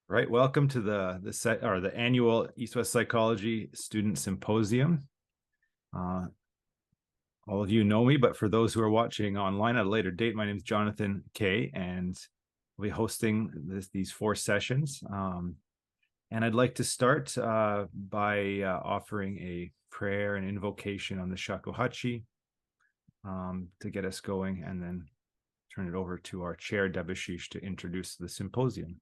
Right, welcome to the annual East-West Psychology Student Symposium. All of you know me, but for those who are watching online at a later date, my name is Jonathan Kay, and I'll be hosting these 4 sessions. And I'd like to start by offering a prayer and invocation on the shakuhachi to get us going, and then turn it over to our chair, Debashish, to introduce the symposium.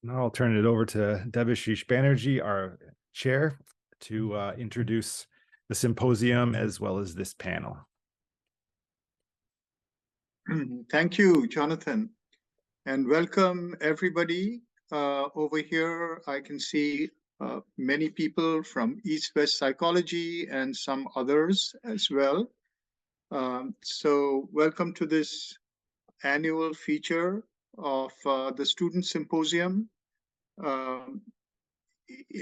Now I'll turn it over to Debashish Banerji, our chair, to introduce the symposium as well as this panel. Thank you, Jonathan, and welcome everybody. Over here, I can see many people from East-West Psychology and some others as well. So welcome to this annual feature of the Student Symposium.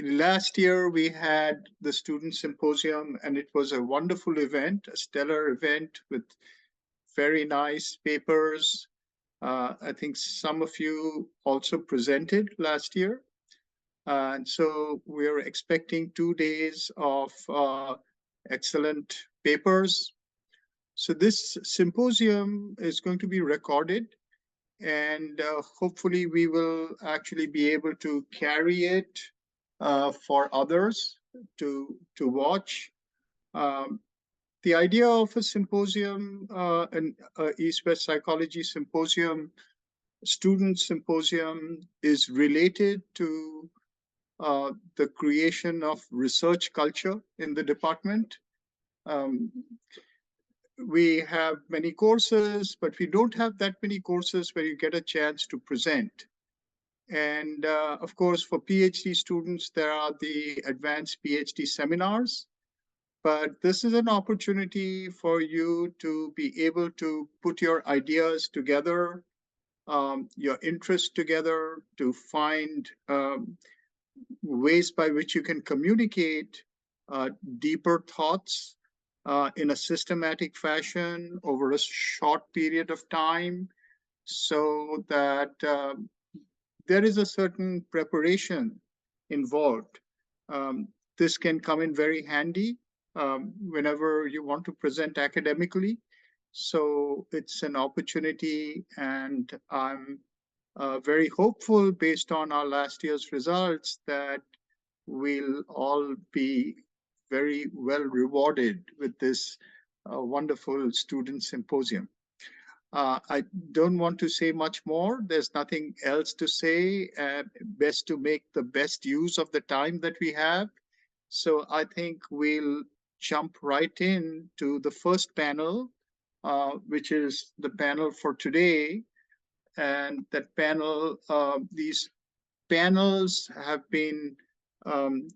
Last year, we had the Student Symposium, and it was a wonderful event, a stellar event with very nice papers. I think some of you also presented last year. And so we're expecting 2 days of excellent papers. So this symposium is going to be recorded, and hopefully we will actually be able to carry it for others to watch. The idea of a symposium, an East-West Psychology Symposium, student symposium, is related to the creation of research culture in the department. We have many courses, but we don't have that many courses where you get a chance to present. And of course, for PhD students, there are the advanced PhD seminars. But this is an opportunity for you to be able to put your ideas together, your interests together, to find ways by which you can communicate deeper thoughts in a systematic fashion over a short period of time, so that there is a certain preparation involved. Um, this can come in very handy whenever you want to present academically. So it's an opportunity, and I'm very hopeful based on our last year's results that we'll all be very well rewarded with this wonderful student symposium. I don't want to say much more. There's nothing else to say. Best to make the best use of the time that we have. So I think we'll jump right in to the first panel, which is the panel for today. And that panel, these panels have been um,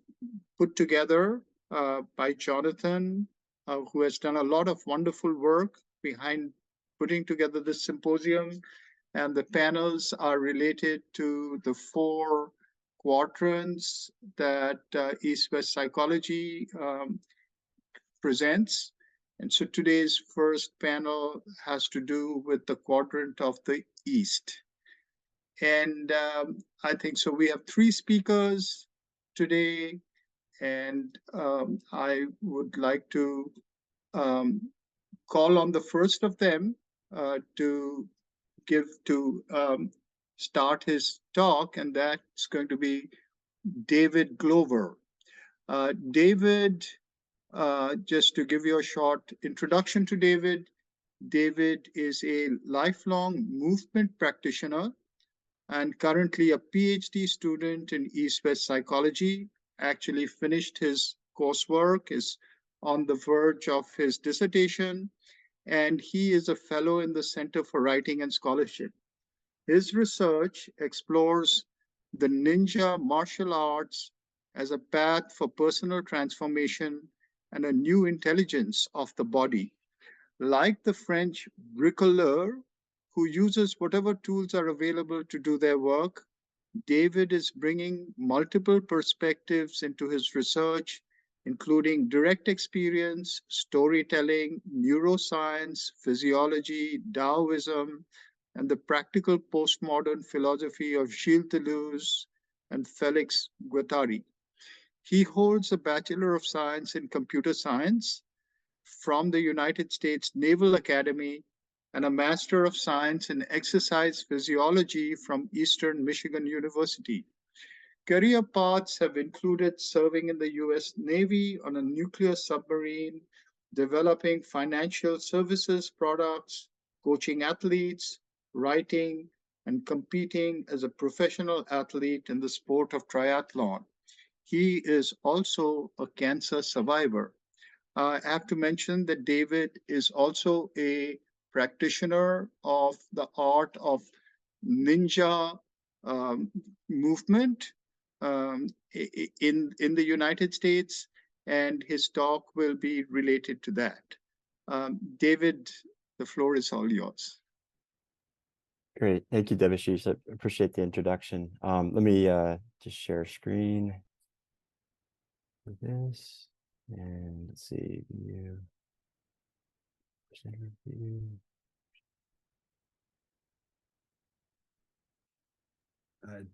put together by Jonathan, who has done a lot of wonderful work behind putting together this symposium. And the panels are related to the 4 quadrants that East-West psychology presents. And so today's first panel has to do with the quadrant of the East. And I think so. We have 3 speakers today, and I would like to call on the first of them to start his talk, and that's going to be David Glover. David, just to give you a short introduction to David, David is a lifelong movement practitioner and currently a PhD student in East-West psychology. Actually finished his coursework, is on the verge of his dissertation, and he is a fellow in the Center for Writing and Scholarship. His research explores the ninja martial arts as a path for personal transformation and a new intelligence of the body. Like the French bricoleur, who uses whatever tools are available to do their work, David is bringing multiple perspectives into his research, including direct experience, storytelling, neuroscience, physiology, Daoism, and the practical postmodern philosophy of Gilles Deleuze and Felix Guattari. He holds a Bachelor of Science in Computer Science from the United States Naval Academy and a Master of Science in Exercise Physiology from Eastern Michigan University. Career paths have included serving in the US Navy on a nuclear submarine, developing financial services products, coaching athletes, writing, and competing as a professional athlete in the sport of triathlon. He is also a cancer survivor. I have to mention that David is also a practitioner of the art of ninja movement in the United States, and his talk will be related to that. David, the floor is all yours. Great. Thank you, Debashish. I appreciate the introduction. Let me just share screen for this. And let's see, view. Presenter view.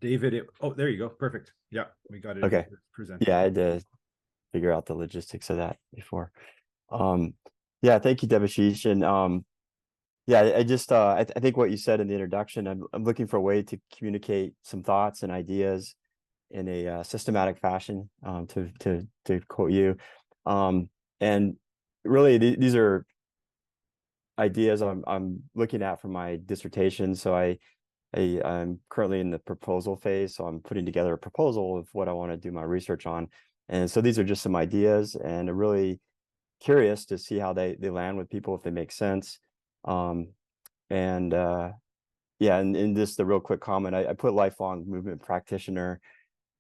David, oh, there you go. Perfect. Yeah, we got it. Okay. Present. Yeah, I had to figure out the logistics of that before. Yeah, thank you, Debashish. And yeah, I just I think what you said in the introduction, I'm looking for a way to communicate some thoughts and ideas in a systematic fashion, to quote you. And really, these are ideas I'm looking at for my dissertation. So I'm currently in the proposal phase. So I'm putting together a proposal of what I want to do my research on. And so these are just some ideas, and I'm really curious to see how they land with people, if they make sense. Yeah, and just a real quick comment, I put lifelong movement practitioner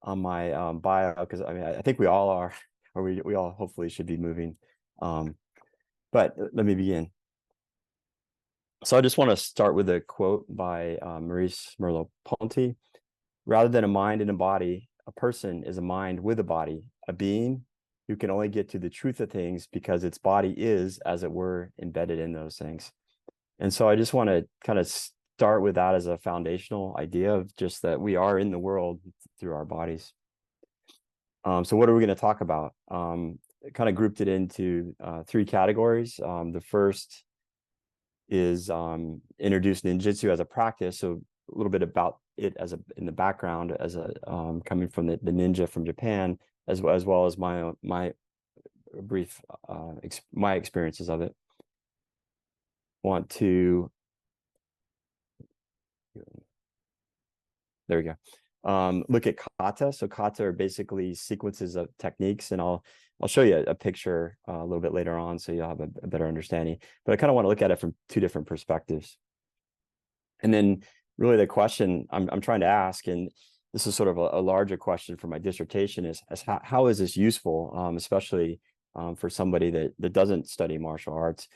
on my bio, because I mean, I think we all are, or we all hopefully should be moving. But let me begin. So I just want to start with a quote by Maurice Merleau-Ponty. Rather than a mind and a body, a person is a mind with a body, a being who can only get to the truth of things because its body is, as it were, embedded in those things. And so I just want to kind of start with that as a foundational idea of just that we are in the world through our bodies. So what are we going to talk about? Kind of grouped it into 3 categories. The first is introduce ninjutsu as a practice. So a little bit about it as in the background as a coming from the ninja from Japan, as well as my brief my experiences of it. Want to there we go. Look at kata. So kata are basically sequences of techniques, and I'll show you a picture a little bit later on, so you'll have a better understanding. But I kind of want to look at it from 2 different perspectives. And then really the question I'm trying to ask, and this is sort of a larger question for my dissertation, is how is this useful, especially for somebody that doesn't study martial arts,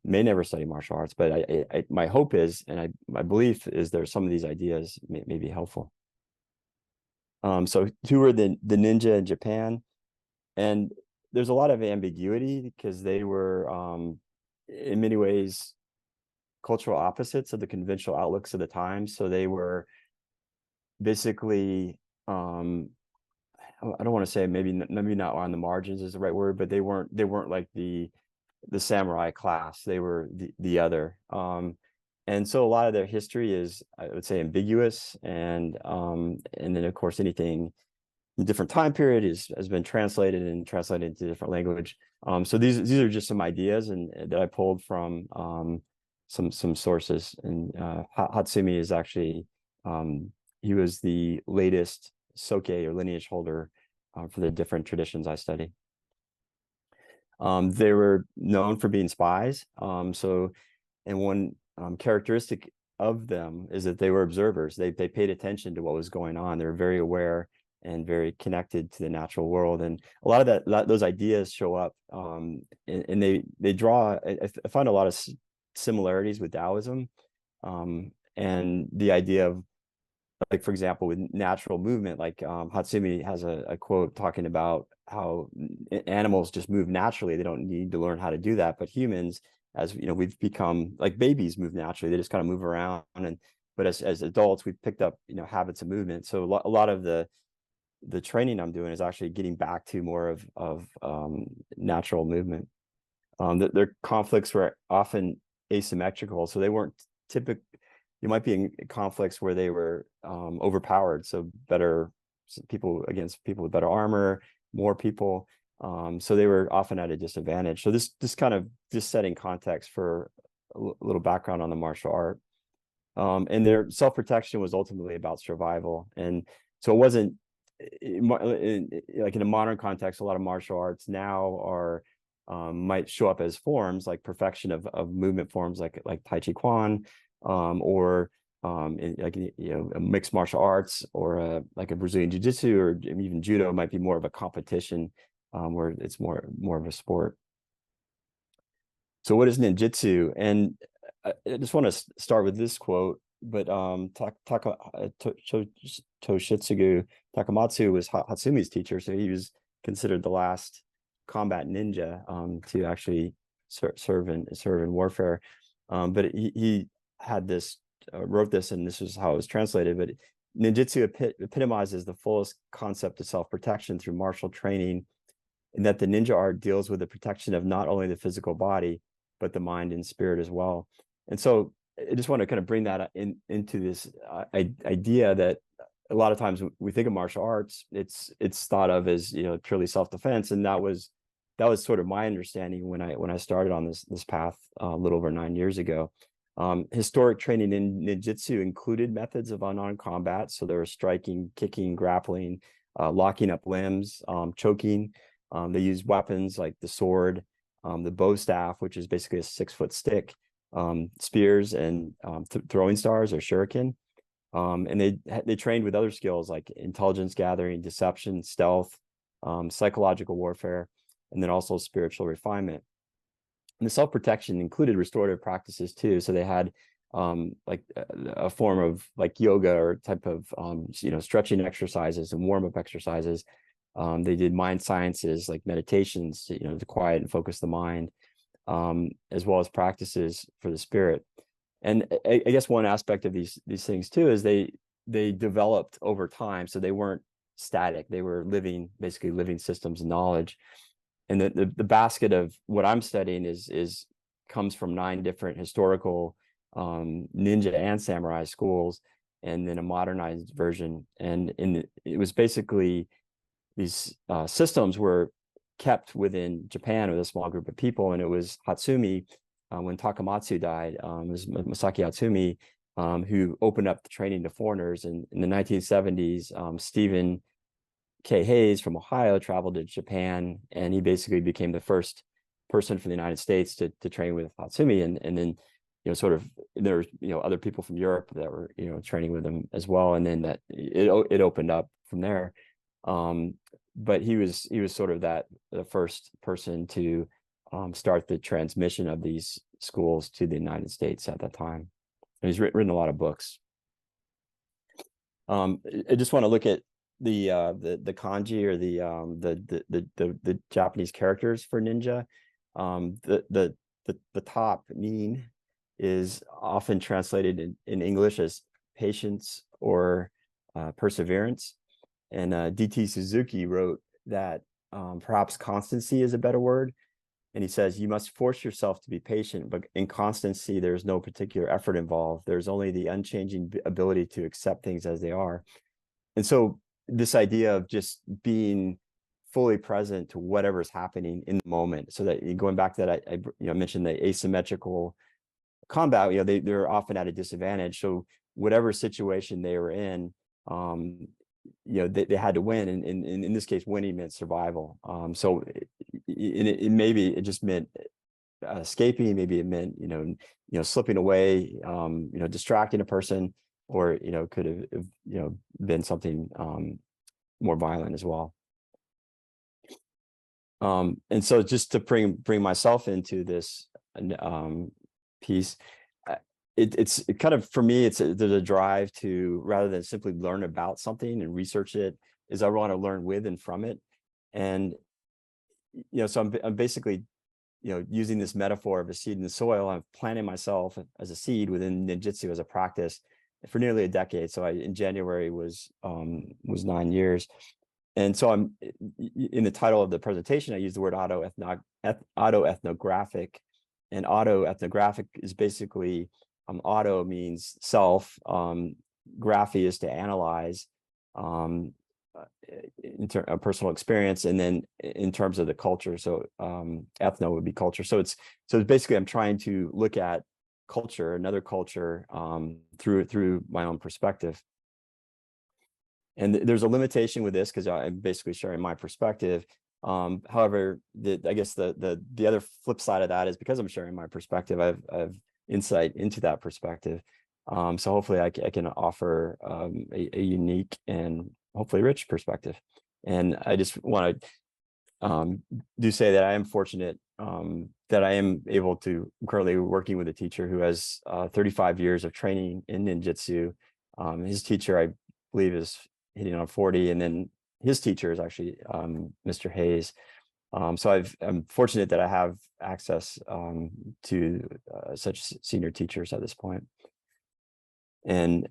may never study martial arts, but my hope is, and my belief is, there's some of these ideas may be helpful. So who are the ninja in Japan? And there's a lot of ambiguity because they were in many ways cultural opposites of the conventional outlooks of the time. So they were basically I don't want to say maybe not on the margins is the right word, but they weren't like the samurai class. They were the other. And so a lot of their history is, I would say, ambiguous, and then of course anything in a different time period has been translated into different language. So these are just some ideas and that I pulled from some sources. And Hatsumi is actually he was the latest soke or lineage holder for the different traditions I study. They were known for being spies. And one characteristic of them is that they were observers. They paid attention to what was going on. They were very aware and very connected to the natural world. And a lot of those ideas show up, and they draw. I find a lot of similarities with Taoism, and the idea of, like, for example, with natural movement, like Hatsumi has a quote talking about how animals just move naturally. They don't need to learn how to do that. But humans, as you know, we've become like babies move naturally. They just kind of move around. But as adults, we've picked up, habits of movement. So a lot of the training I'm doing is actually getting back to more of natural movement. Their conflicts were often asymmetrical. So they weren't typical. You might be in conflicts where they were overpowered, so better people against people with better armor, more people. So they were often at a disadvantage. So this kind of just setting context for a little background on the martial art. And their self-protection was ultimately about survival. And so it wasn't like in a modern context, a lot of martial arts now are might show up as forms like perfection of movement forms like Tai Chi Chuan, or a mixed martial arts, or like a Brazilian Jiu-Jitsu, or even judo might be more of a competition, where it's more of a sport. So what is ninjutsu? And I just want to start with this quote, but Toshitsugu Takamatsu was Hatsumi's teacher, so he was considered the last combat ninja to actually serve in warfare. But he had this, wrote this, and this is how it was translated. But ninjutsu epitomizes the fullest concept of self-protection through martial training, in that the ninja art deals with the protection of not only the physical body, but the mind and spirit as well. And so I just want to kind of bring that into this idea that a lot of times when we think of martial arts, it's thought of as, purely self-defense. And that was sort of my understanding when I started on this path a little over 9 years ago. Historic training in ninjutsu included methods of unarmed combat. So there was striking, kicking, grappling, locking up limbs, choking. They used weapons like the sword, the bow staff, which is basically a 6-foot stick, spears, and throwing stars or shuriken. And they trained with other skills like intelligence gathering, deception, stealth, psychological warfare, and then also spiritual refinement. And the self-protection included restorative practices too. So they had like a form of like yoga or type of stretching exercises and warm-up exercises They did mind sciences like meditations to quiet and focus the mind, as well as practices for the spirit. And I guess one aspect of these things too is they developed over time, so they weren't static. They were basically living systems of knowledge. And the basket of what I'm studying comes from 9 different historical ninja and samurai schools, and then a modernized version. And it was basically these systems were kept within Japan with a small group of people, and it was Hatsumi, when Takamatsu died, it was Masaki Hatsumi, who opened up the training to foreigners. And in the 1970s, Stephen K. Hayes from Ohio traveled to Japan, and he basically became the first person from the United States to train with Hatsumi. And then sort of there were other people from Europe that were training with him as well, and then that it opened up from there. But he was sort of the first person to start the transmission of these schools to the United States at that time. And he's written a lot of books. I just want to look at the kanji, or the Japanese characters for ninja. The top nin is often translated in English as patience or perseverance. And D.T. Suzuki wrote that perhaps constancy is a better word. And he says, you must force yourself to be patient, but in constancy, there's no particular effort involved. There's only the unchanging ability to accept things as they are. And so this idea of just being fully present to whatever's happening in the moment, so that going back to that, I mentioned the asymmetrical combat, they're often at a disadvantage. So whatever situation they were in, they had to win, and in this case, winning meant survival. So maybe it just meant escaping. Maybe it meant slipping away, distracting a person, or could have been something more violent as well. And so just to bring myself into this piece, it's kind of, for me, there's a drive to, rather than simply learn about something and research it, is I want to learn with and from it. And so I'm basically using this metaphor of a seed in the soil. I'm planting myself as a seed within ninjutsu as a practice for nearly a decade. So in January was 9 years. And so I'm in the title of the presentation, I use the word autoethnographic, and autoethnographic is basically, auto means self, graphy is to analyze, a personal experience, and then in terms of the culture, so ethno would be culture. So it's basically, I'm trying to look at culture, another culture, through my own perspective. And there's a limitation with this because I'm basically sharing my perspective. However, I guess the other flip side of that is, because I'm sharing my perspective, I've insight into that perspective. So hopefully I can offer a unique and hopefully rich perspective. And I just want to do say that I am fortunate that I am able to, currently working with a teacher who has 35 years of training in ninjutsu. His teacher, I believe, is hitting on 40, and then his teacher is actually Mr. Hayes. So I'm fortunate that I have access to such senior teachers at this point. And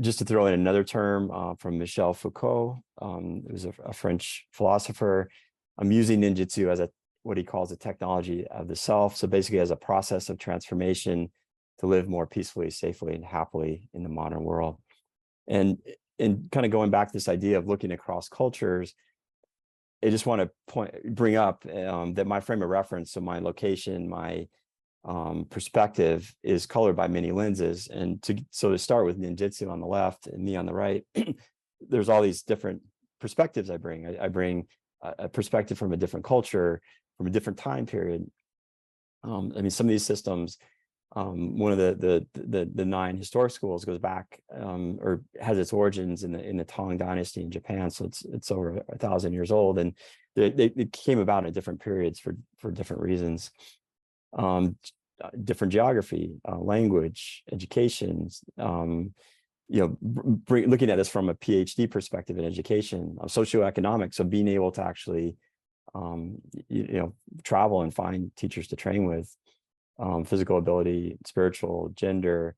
just to throw in another term from Michel Foucault, it was a French philosopher. I'm using ninjutsu as what he calls a technology of the self. So basically as a process of transformation to live more peacefully, safely, and happily in the modern world. And kind of going back to this idea of looking across cultures, I just want to bring up that my frame of reference, so my location, my perspective, is colored by many lenses. And to start with ninjutsu on the left and me on the right, there's all these different perspectives I bring. I bring a perspective from a different culture, from a different time period. I mean, some of these systems, one of the 9 historic schools goes back or has its origins in the Tang Dynasty in Japan. So it's over 1,000 years old, and they came about in different periods for different reasons. Different geography, language, education, looking at this from a PhD perspective in education, of socioeconomics, of being able to actually, travel and find teachers to train with, physical ability, spiritual, gender,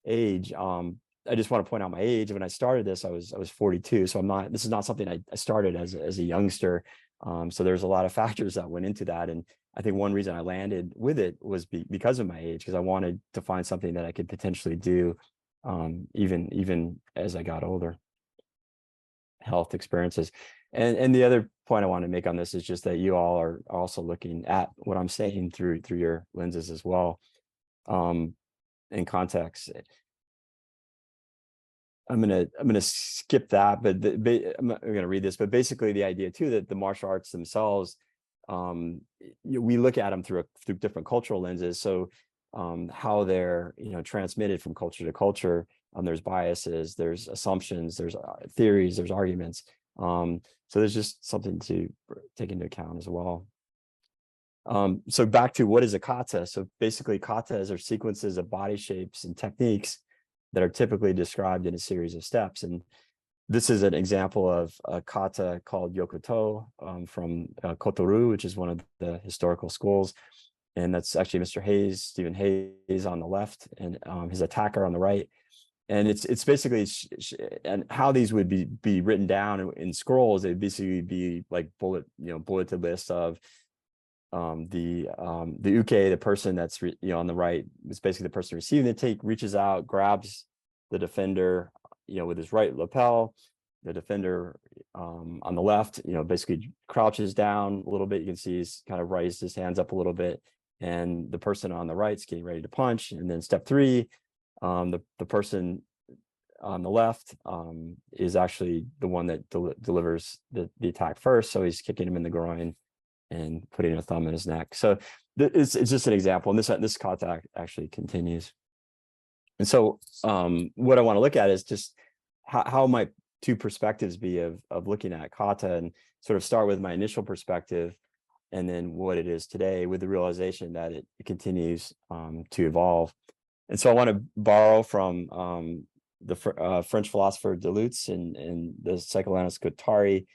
age. I just want to point out my age. When I started this, I was 42. So this is not something I started as a youngster. So there's a lot of factors that went into that. And I think one reason I landed with it was because of my age, because I wanted to find something that I could potentially do, even as I got older. Health experiences. And the other point I want to make on this is just that you all are also looking at what I'm saying through your lenses as well, in context. I'm gonna skip that, but I'm gonna read this. But basically, the idea too that the martial arts themselves, we look at them through different cultural lenses. So how they're transmitted from culture to culture. There's biases, there's assumptions, there's theories, there's arguments. So there's just something to take into account as well. So back to what is a kata? So basically, katas are sequences of body shapes and techniques that are typically described in a series of steps. And this is an example of a kata called yokoto, from Kotoru, which is one of the historical schools. And that's actually Mr. Hayes, Stephen Hayes on the left, and his attacker on the right. And it's basically, and how these would be written down in scrolls, they'd basically be like bulleted list of the uke, the person that's on the right, is basically the person receiving the take, reaches out, grabs the defender with his right lapel. The defender on the left basically crouches down a little bit. You can see he's kind of raised his hands up a little bit, and the person on the right's getting ready to punch. And then step 3, the person on the left is actually the one that delivers the attack first, so he's kicking him in the groin and putting a thumb in his neck. So it's just an example, and this kata actually continues. And so what I want to look at is just how might two perspectives be of looking at kata, and sort of start with my initial perspective and then what it is today, with the realization that it continues to evolve. And so I want to borrow from the French philosopher Deleuze and the psychoanalyst Guattari,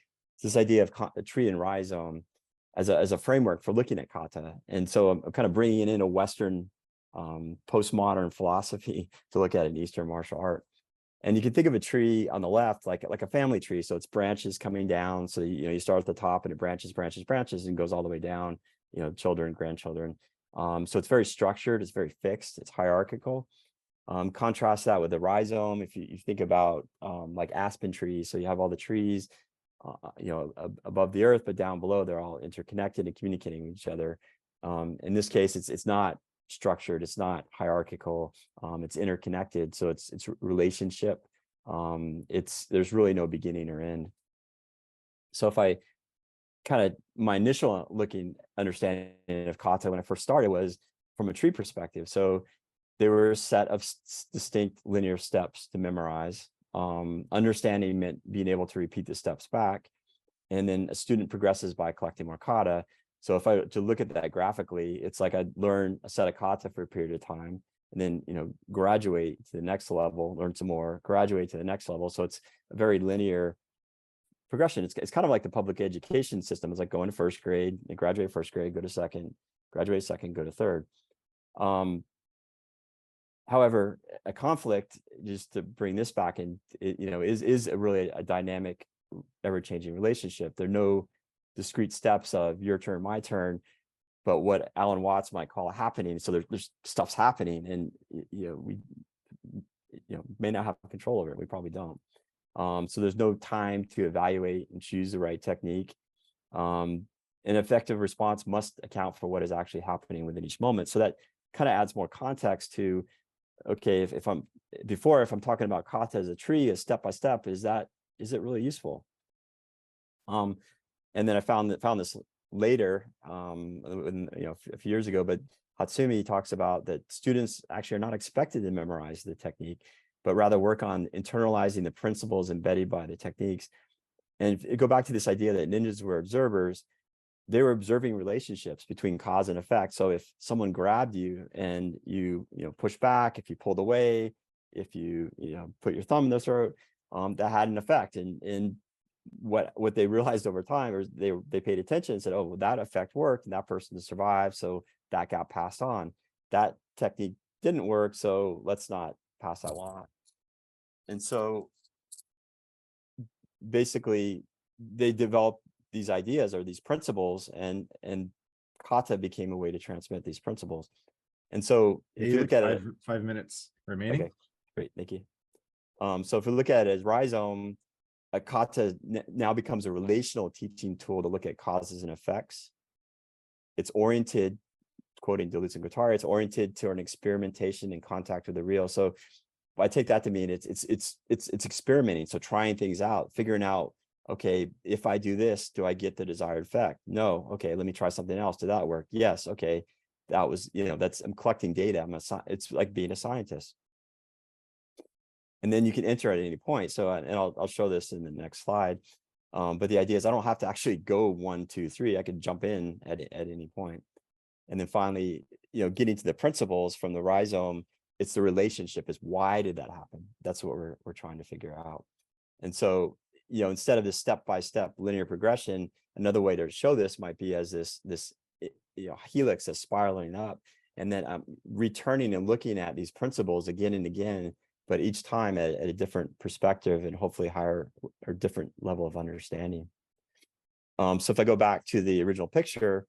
this idea of a tree and rhizome as a framework for looking at kata. And so I'm kind of bringing in a Western postmodern philosophy to look at an Eastern martial art. And you can think of a tree on the left like a family tree. So it's branches coming down. So you start at the top and it branches and goes all the way down. Children, grandchildren. So it's very structured. It's very fixed. It's hierarchical. Contrast that with the rhizome. If you think about like aspen trees, so you have all the trees, above the earth, but down below they're all interconnected and communicating with each other. In this case, it's not structured, it's not hierarchical, it's interconnected. So it's relationship. There's really no beginning or end. So if I my initial understanding of kata when I first started was from a tree perspective. So there were a set of distinct linear steps to memorize. Understanding meant being able to repeat the steps back. And then a student progresses by collecting more kata. So if I to look at that graphically, it's like I'd learn a set of kata for a period of time, and then graduate to the next level, learn some more, graduate to the next level. So it's a very linear progression. It's kind of like the public education system. It's like going to first grade, and graduate first grade, go to second, graduate second, go to third. However, a conflict, just to bring this back in, is really a dynamic, ever-changing relationship. There are no discrete steps of your turn, my turn, but what Alan Watts might call a happening. So there's stuff's happening, and we may not have control over it. We probably don't. So there's no time to evaluate and choose the right technique. An effective response must account for what is actually happening within each moment. So that kind of adds more context to, okay, if I'm talking about kata as a tree, a step by step, is it really useful? And then I found this later, a few years ago, but Hatsumi talks about that students actually are not expected to memorize the technique, but rather work on internalizing the principles embedded by the techniques. And if you go back to this idea that ninjas were observers, they were observing relationships between cause and effect. So if someone grabbed you and you push back, if you pulled away, if you put your thumb in their throat, that had an effect. And what they realized over time is they paid attention and said, oh, well, that effect worked and that person survived, so that got passed on. That technique didn't work, so let's not pass that on. And so basically they developed these ideas or these principles, and Kata became a way to transmit these principles. And so if you look at it, 5 minutes remaining. Okay, great, thank you. So if we look at it as rhizome, a Kata now becomes a relational teaching tool to look at causes and effects. It's oriented, quoting Deleuze and Guattari, it's oriented to an experimentation and contact with the real. So I take that to mean it's experimenting, so trying things out, figuring out, okay, if I do this, do I get the desired effect? No. Okay, let me try something else. Did that work? Yes. Okay, that was, I'm collecting data. It's like being a scientist. And then you can enter at any point. So, and I'll show this in the next slide. But the idea is I don't have to actually go 1, 2, 3. I could jump in at any point. And then finally, getting to the principles from the rhizome, it's the relationship, is why did that happen? That's what we're trying to figure out. And so, instead of this step-by-step linear progression, another way to show this might be as this helix that's spiraling up, and then I'm returning and looking at these principles again and again, but each time at a different perspective and hopefully higher or different level of understanding. So if I go back to the original picture,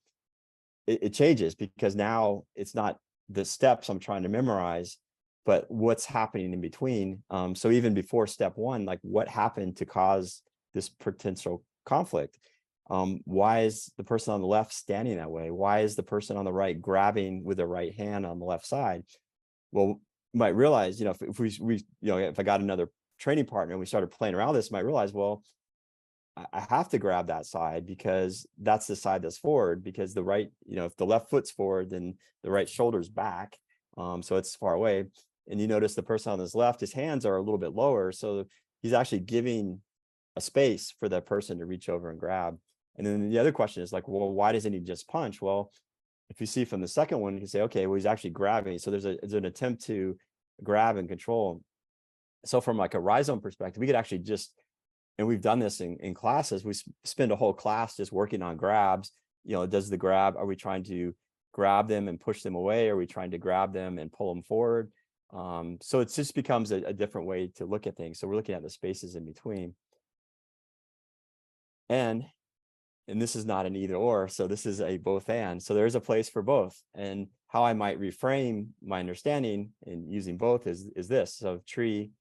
it changes, because now it's not the steps I'm trying to memorize, but what's happening in between. So even before step 1, like what happened to cause this potential conflict? Why is the person on the left standing that way? Why is the person on the right grabbing with the right hand on the left side? Well, you might realize, if I got another training partner and we started playing around with this, might realize, well, I have to grab that side because that's the side that's forward, because the right, if the left foot's forward, then the right shoulder's back. So it's far away. And you notice the person on his left, his hands are a little bit lower. So he's actually giving a space for that person to reach over and grab. And then the other question is like, well, why doesn't he just punch? Well, if you see from the second one, you can say, okay, well, he's actually grabbing. So there's an attempt to grab and control. So from like a rhizome perspective, we could actually just, and we've done this in classes, we spend a whole class just working on grabs. Does the grab, are we trying to grab them and push them away? Are we trying to grab them and pull them forward? So it just becomes a different way to look at things. So we're looking at the spaces in between. And this is not an either or, so this is a both and. So there's a place for both. And how I might reframe my understanding in using both is this. So tree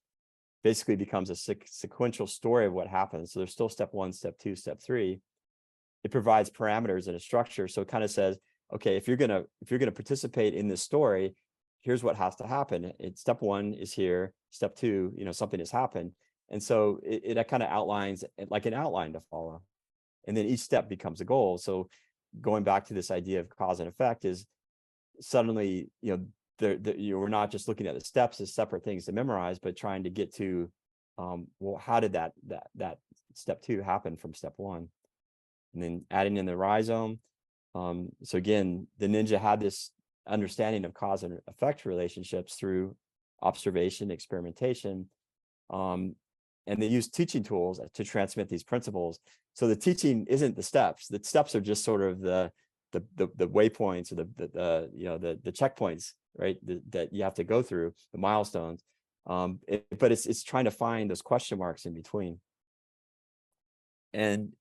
basically becomes a sequential story of what happens. So there's still step 1, step 2, step 3. It provides parameters and a structure. So it kind of says, okay, if you're gonna participate in this story, here's what has to happen. Step 1 is here. Step 2, something has happened. And so it kind of outlines like an outline to follow. And then each step becomes a goal. So going back to this idea of cause and effect is suddenly, we're not just looking at the steps as separate things to memorize, but trying to get to, well, how did that step 2 happen from step 1? And then adding in the rhizome. So again, the ninja had this understanding of cause and effect relationships through observation, experimentation, and they use teaching tools to transmit these principles. So the teaching isn't the steps. The steps are just sort of the waypoints or the checkpoints, right? That you have to go through, the milestones. But it's trying to find those question marks in between. And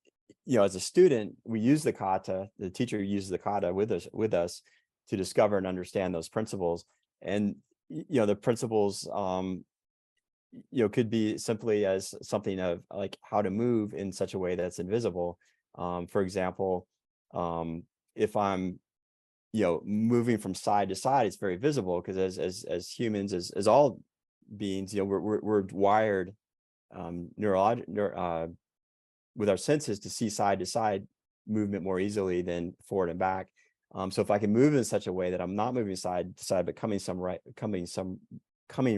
as a student, we use the kata. The teacher uses the kata with us to discover and understand those principles. And the principles could be simply as something of like how to move in such a way that's invisible. For example, if I'm moving from side to side, it's very visible, because as humans, as all beings, we're wired with our senses to see side to side movement more easily than forward and back. So if I can move in such a way that I'm not moving side to side, but coming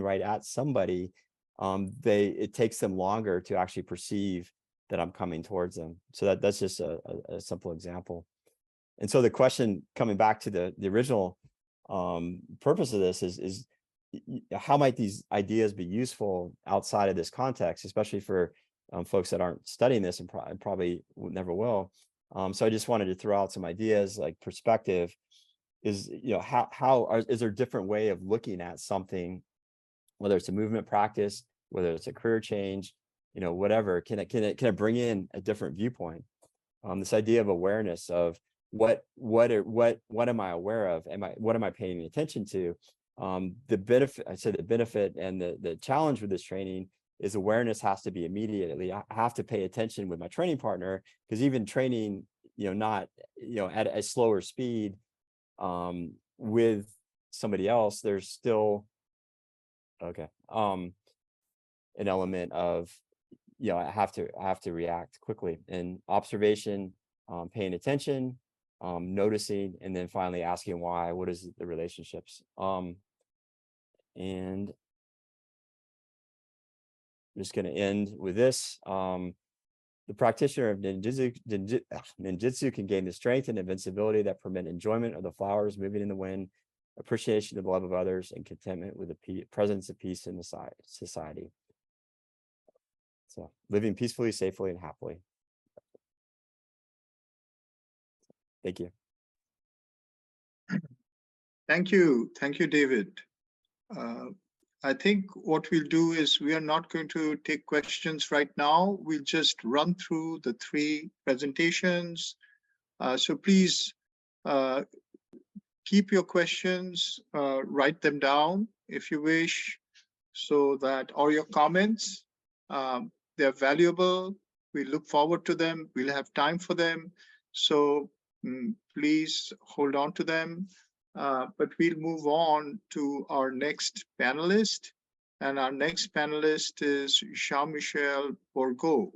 right at somebody, it takes them longer to actually perceive that I'm coming towards them. So that's just a simple example. And so the question, coming back to the original purpose of this, is how might these ideas be useful outside of this context, especially for folks that aren't studying this and probably never will. So I just wanted to throw out some ideas, like perspective is, is there a different way of looking at something, whether it's a movement practice, whether it's a career change, whatever, can it bring in a different viewpoint? This idea of awareness of what am I aware of? What am I paying attention to? The benefit and the challenge with this training is awareness has to be immediately. I have to pay attention with my training partner, because even training, not, at a slower speed, with somebody else, there's still, an element of, I have to react quickly, and observation, paying attention, noticing, and then finally asking why. What is the relationships? And I'm just going to end with this. The practitioner of ninjutsu can gain the strength and invincibility that permit enjoyment of the flowers moving in the wind, appreciation of the love of others, and contentment with the presence of peace in the society. So living peacefully, safely, and happily. Thank you. Thank you, David. I think what we'll do is we are not going to take questions right now. We'll just run through the 3 presentations. So please keep your questions, write them down if you wish, so that, or your comments, they're valuable. We look forward to them. We'll have time for them. So please hold on to them. But we'll move on to our next panelist. And our next panelist is Jean-Michel Bourgault.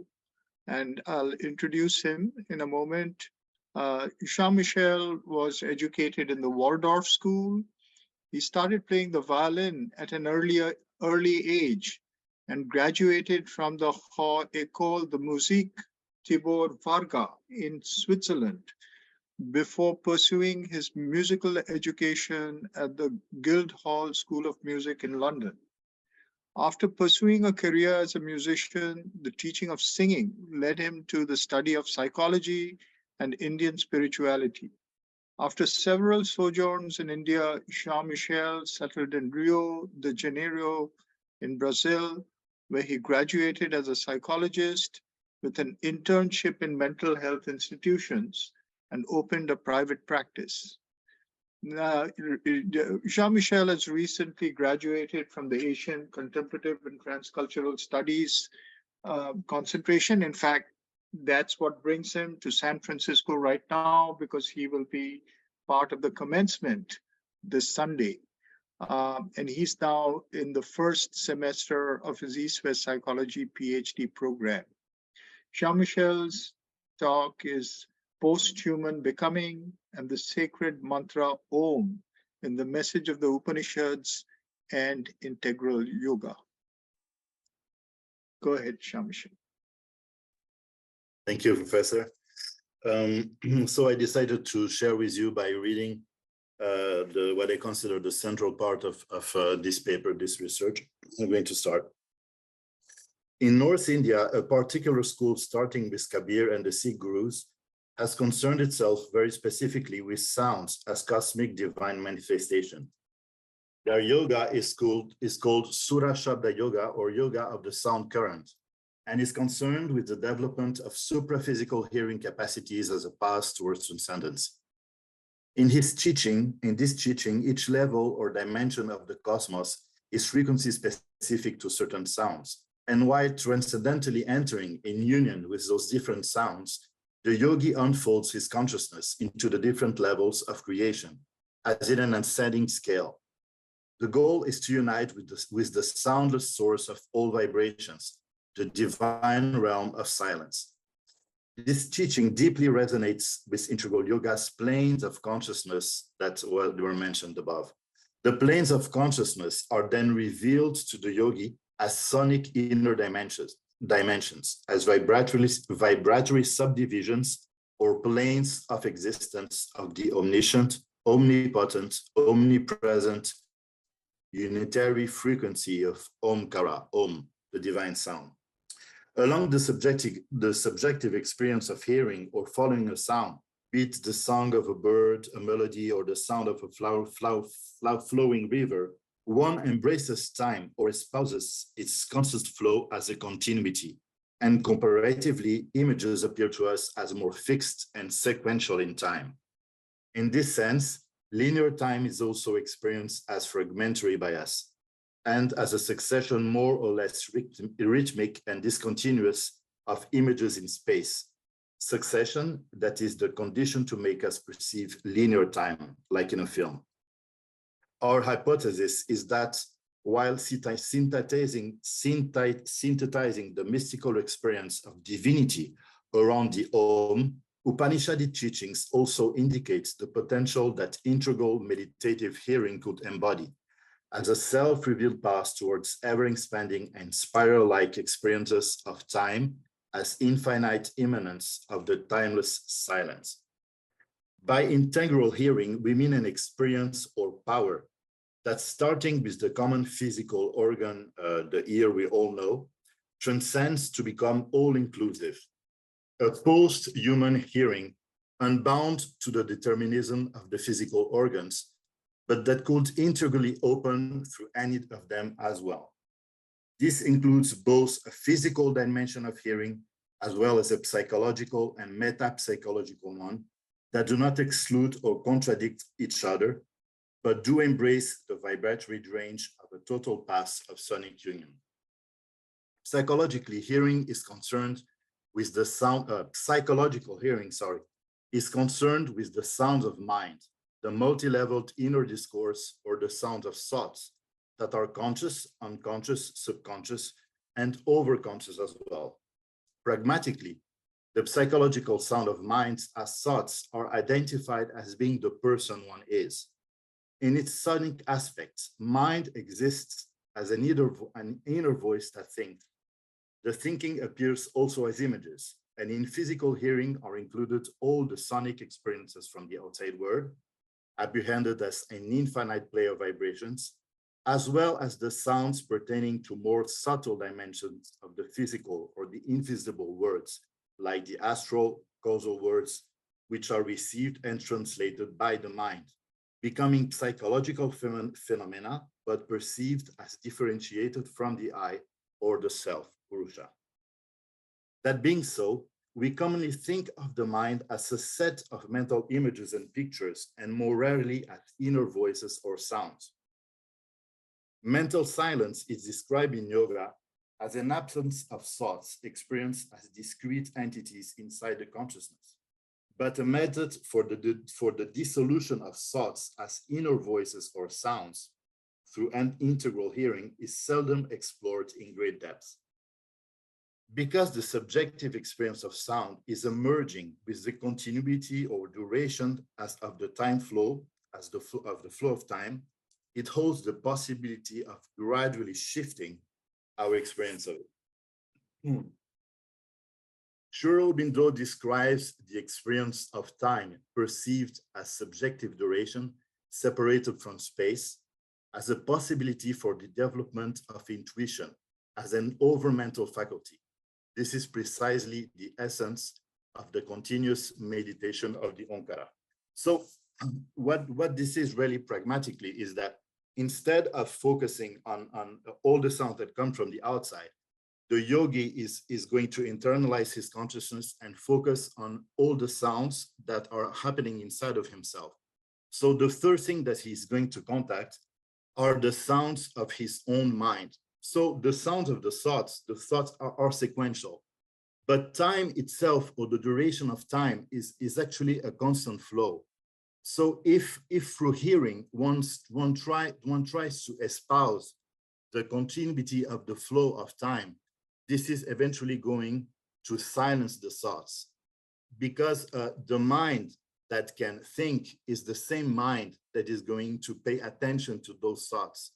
And I'll introduce him in a moment. Jean-Michel was educated in the Waldorf School. He started playing the violin at an early age and graduated from the École de Musique Tibor Varga in Switzerland before pursuing his musical education at the Guildhall School of Music in London. After pursuing a career as a musician, the teaching of singing led him to the study of psychology and Indian spirituality. After several sojourns in India, Jean-Michel settled in Rio de Janeiro in Brazil, where he graduated as a psychologist with an internship in mental health institutions and opened a private practice. Jean-Michel has recently graduated from the Asian Contemplative and Transcultural Studies concentration. In fact, that's what brings him to San Francisco right now, because he will be part of the commencement this Sunday. And he's now in the first semester of his East-West Psychology PhD program. Jean-Michel's talk is Post-Human Becoming and the Sacred Mantra Om in the Message of the Upanishads and Integral Yoga. Go ahead, Jean-Michel. Thank you, Professor. So I decided to share with you by reading what I consider the central part of this paper, this research. I'm going to start. In North India, a particular school starting with Kabir and the Sikh gurus has concerned itself very specifically with sounds as cosmic divine manifestation. Their yoga is called Sura Shabda Yoga, or Yoga of the Sound Current, and is concerned with the development of supraphysical hearing capacities as a path towards transcendence. In this teaching, each level or dimension of the cosmos is frequency specific to certain sounds. And while transcendentally entering in union with those different sounds, the yogi unfolds his consciousness into the different levels of creation, as in an ascending scale. The goal is to unite with the soundless source of all vibrations, the divine realm of silence. This teaching deeply resonates with Integral Yoga's planes of consciousness that were mentioned above. The planes of consciousness are then revealed to the yogi as sonic inner dimensions, as vibratory subdivisions or planes of existence of the omniscient, omnipotent, omnipresent, unitary frequency of Omkara, Om, the divine sound. Along the subjective experience of hearing or following a sound, be it the song of a bird, a melody, or the sound of a flowing river, one embraces time or espouses its constant flow as a continuity, and comparatively, images appear to us as more fixed and sequential in time. In this sense, linear time is also experienced as fragmentary by us, and as a succession more or less rhythmic and discontinuous of images in space. Succession that is the condition to make us perceive linear time, like in a film. Our hypothesis is that while synthesizing the mystical experience of divinity around the Om, Upanishadic teachings also indicate the potential that integral meditative hearing could embody as a self-revealed path towards ever-expanding and spiral-like experiences of time as infinite immanence of the timeless silence. By integral hearing, we mean an experience or power that, starting with the common physical organ, the ear we all know, transcends to become all-inclusive, a post-human hearing unbound to the determinism of the physical organs, but that could integrally open through any of them as well. This includes both a physical dimension of hearing as well as a psychological and metapsychological one that do not exclude or contradict each other, but do embrace the vibratory range of a total path of sonic union. Psychologically, hearing is concerned with the sound, psychological hearing, is concerned with the sounds of mind, the multi-leveled inner discourse or the sound of thoughts that are conscious, unconscious, subconscious, and overconscious as well. Pragmatically, the psychological sound of minds as thoughts are identified as being the person one is. In its sonic aspects, mind exists as an inner voice that thinks. The thinking appears also as images, and in physical hearing are included all the sonic experiences from the outside world, apprehended as an infinite play of vibrations, as well as the sounds pertaining to more subtle dimensions of the physical or the invisible words, like the astral causal words, which are received and translated by the mind, becoming psychological phenomena, but perceived as differentiated from the I or the self, Purusha. That being so, we commonly think of the mind as a set of mental images and pictures, and more rarely as inner voices or sounds. Mental silence is described in yoga as an absence of thoughts experienced as discrete entities inside the consciousness, but a method for the dissolution of thoughts as inner voices or sounds through an integral hearing is seldom explored in great depth. Because the subjective experience of sound is emerging with the continuity or duration as of the time flow, as the flow of time, it holds the possibility of gradually shifting our experience of it. Sri Aurobindo describes the experience of time perceived as subjective duration, separated from space, as a possibility for the development of intuition as an overmental faculty. This is precisely the essence of the continuous meditation of the Omkara. So what this is really pragmatically is that instead of focusing on all the sounds that come from the outside, the yogi is going to internalize his consciousness and focus on all the sounds that are happening inside of himself. So the third thing that he's going to contact are the sounds of his own mind. So the sounds of the thoughts are sequential, but time itself, or the duration of time, is actually a constant flow. So if through hearing one tries to espouse the continuity of the flow of time, this is eventually going to silence the thoughts, because the mind that can think is the same mind that is going to pay attention to those thoughts.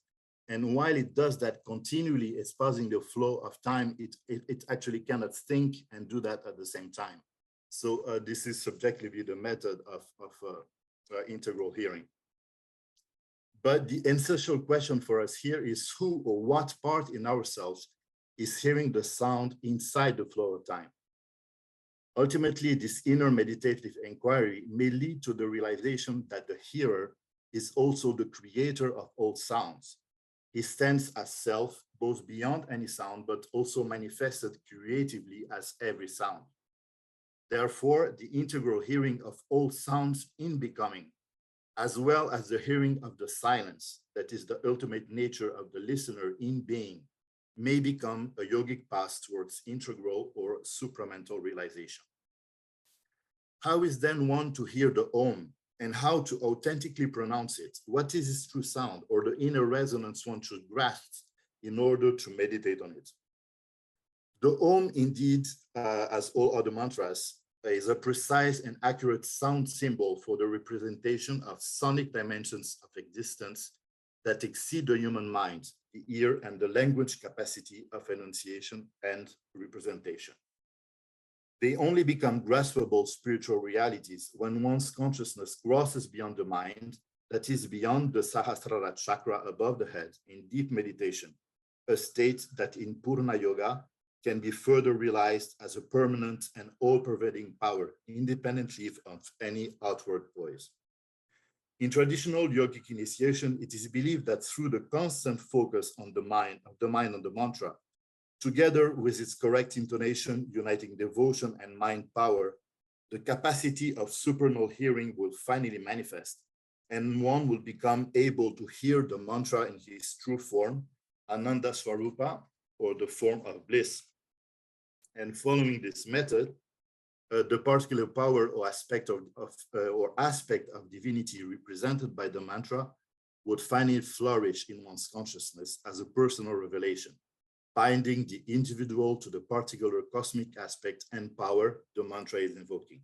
And while it does that continually, espousing the flow of time, it actually cannot think and do that at the same time. So this is subjectively the method of integral hearing. But the essential question for us here is who or what part in ourselves is hearing the sound inside the flow of time. Ultimately, this inner meditative inquiry may lead to the realization that the hearer is also the creator of all sounds. He stands as self, both beyond any sound, but also manifested creatively as every sound. Therefore, the integral hearing of all sounds in becoming, as well as the hearing of the silence, that is the ultimate nature of the listener in being, may become a yogic path towards integral or supramental realization. How is then one to hear the Om, and how to authentically pronounce it? What is its true sound or the inner resonance one should grasp in order to meditate on it? The Om, indeed, as all other mantras, is a precise and accurate sound symbol for the representation of sonic dimensions of existence that exceed the human mind, the ear, and the language capacity of enunciation and representation. They only become graspable spiritual realities when one's consciousness crosses beyond the mind, that is beyond the Sahasrara chakra above the head, in deep meditation, a state that in Purna Yoga can be further realized as a permanent and all-pervading power, independently of any outward voice. In traditional yogic initiation, it is believed that through the constant focus on the mind on the mantra, together with its correct intonation, uniting devotion and mind power, the capacity of supernal hearing will finally manifest, and one will become able to hear the mantra in its true form, Ananda Swarupa, or the form of bliss. And following this method, the particular power or aspect of divinity represented by the mantra would finally flourish in one's consciousness as a personal revelation, binding the individual to the particular cosmic aspect and power the mantra is invoking.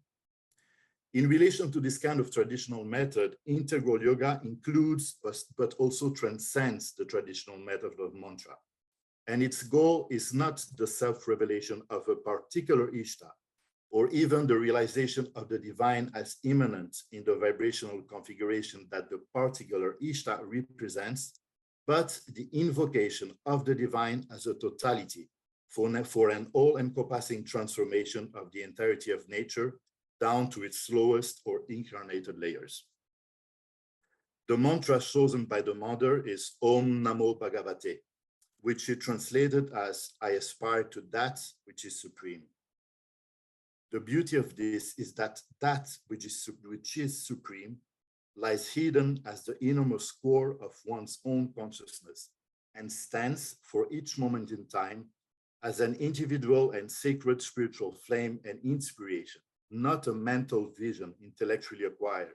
In relation to this kind of traditional method, integral yoga includes but also transcends the traditional method of mantra. And its goal is not the self-revelation of a particular Ishta, or even the realization of the divine as immanent in the vibrational configuration that the particular Ishta represents, but the invocation of the divine as a totality for an all-encompassing transformation of the entirety of nature down to its lowest or incarnated layers. The mantra chosen by the mother is Om Namo Bhagavate, which she translated as I aspire to that which is supreme. The beauty of this is that that which is supreme lies hidden as the innermost core of one's own consciousness and stands for each moment in time as an individual and sacred spiritual flame and inspiration, not a mental vision intellectually acquired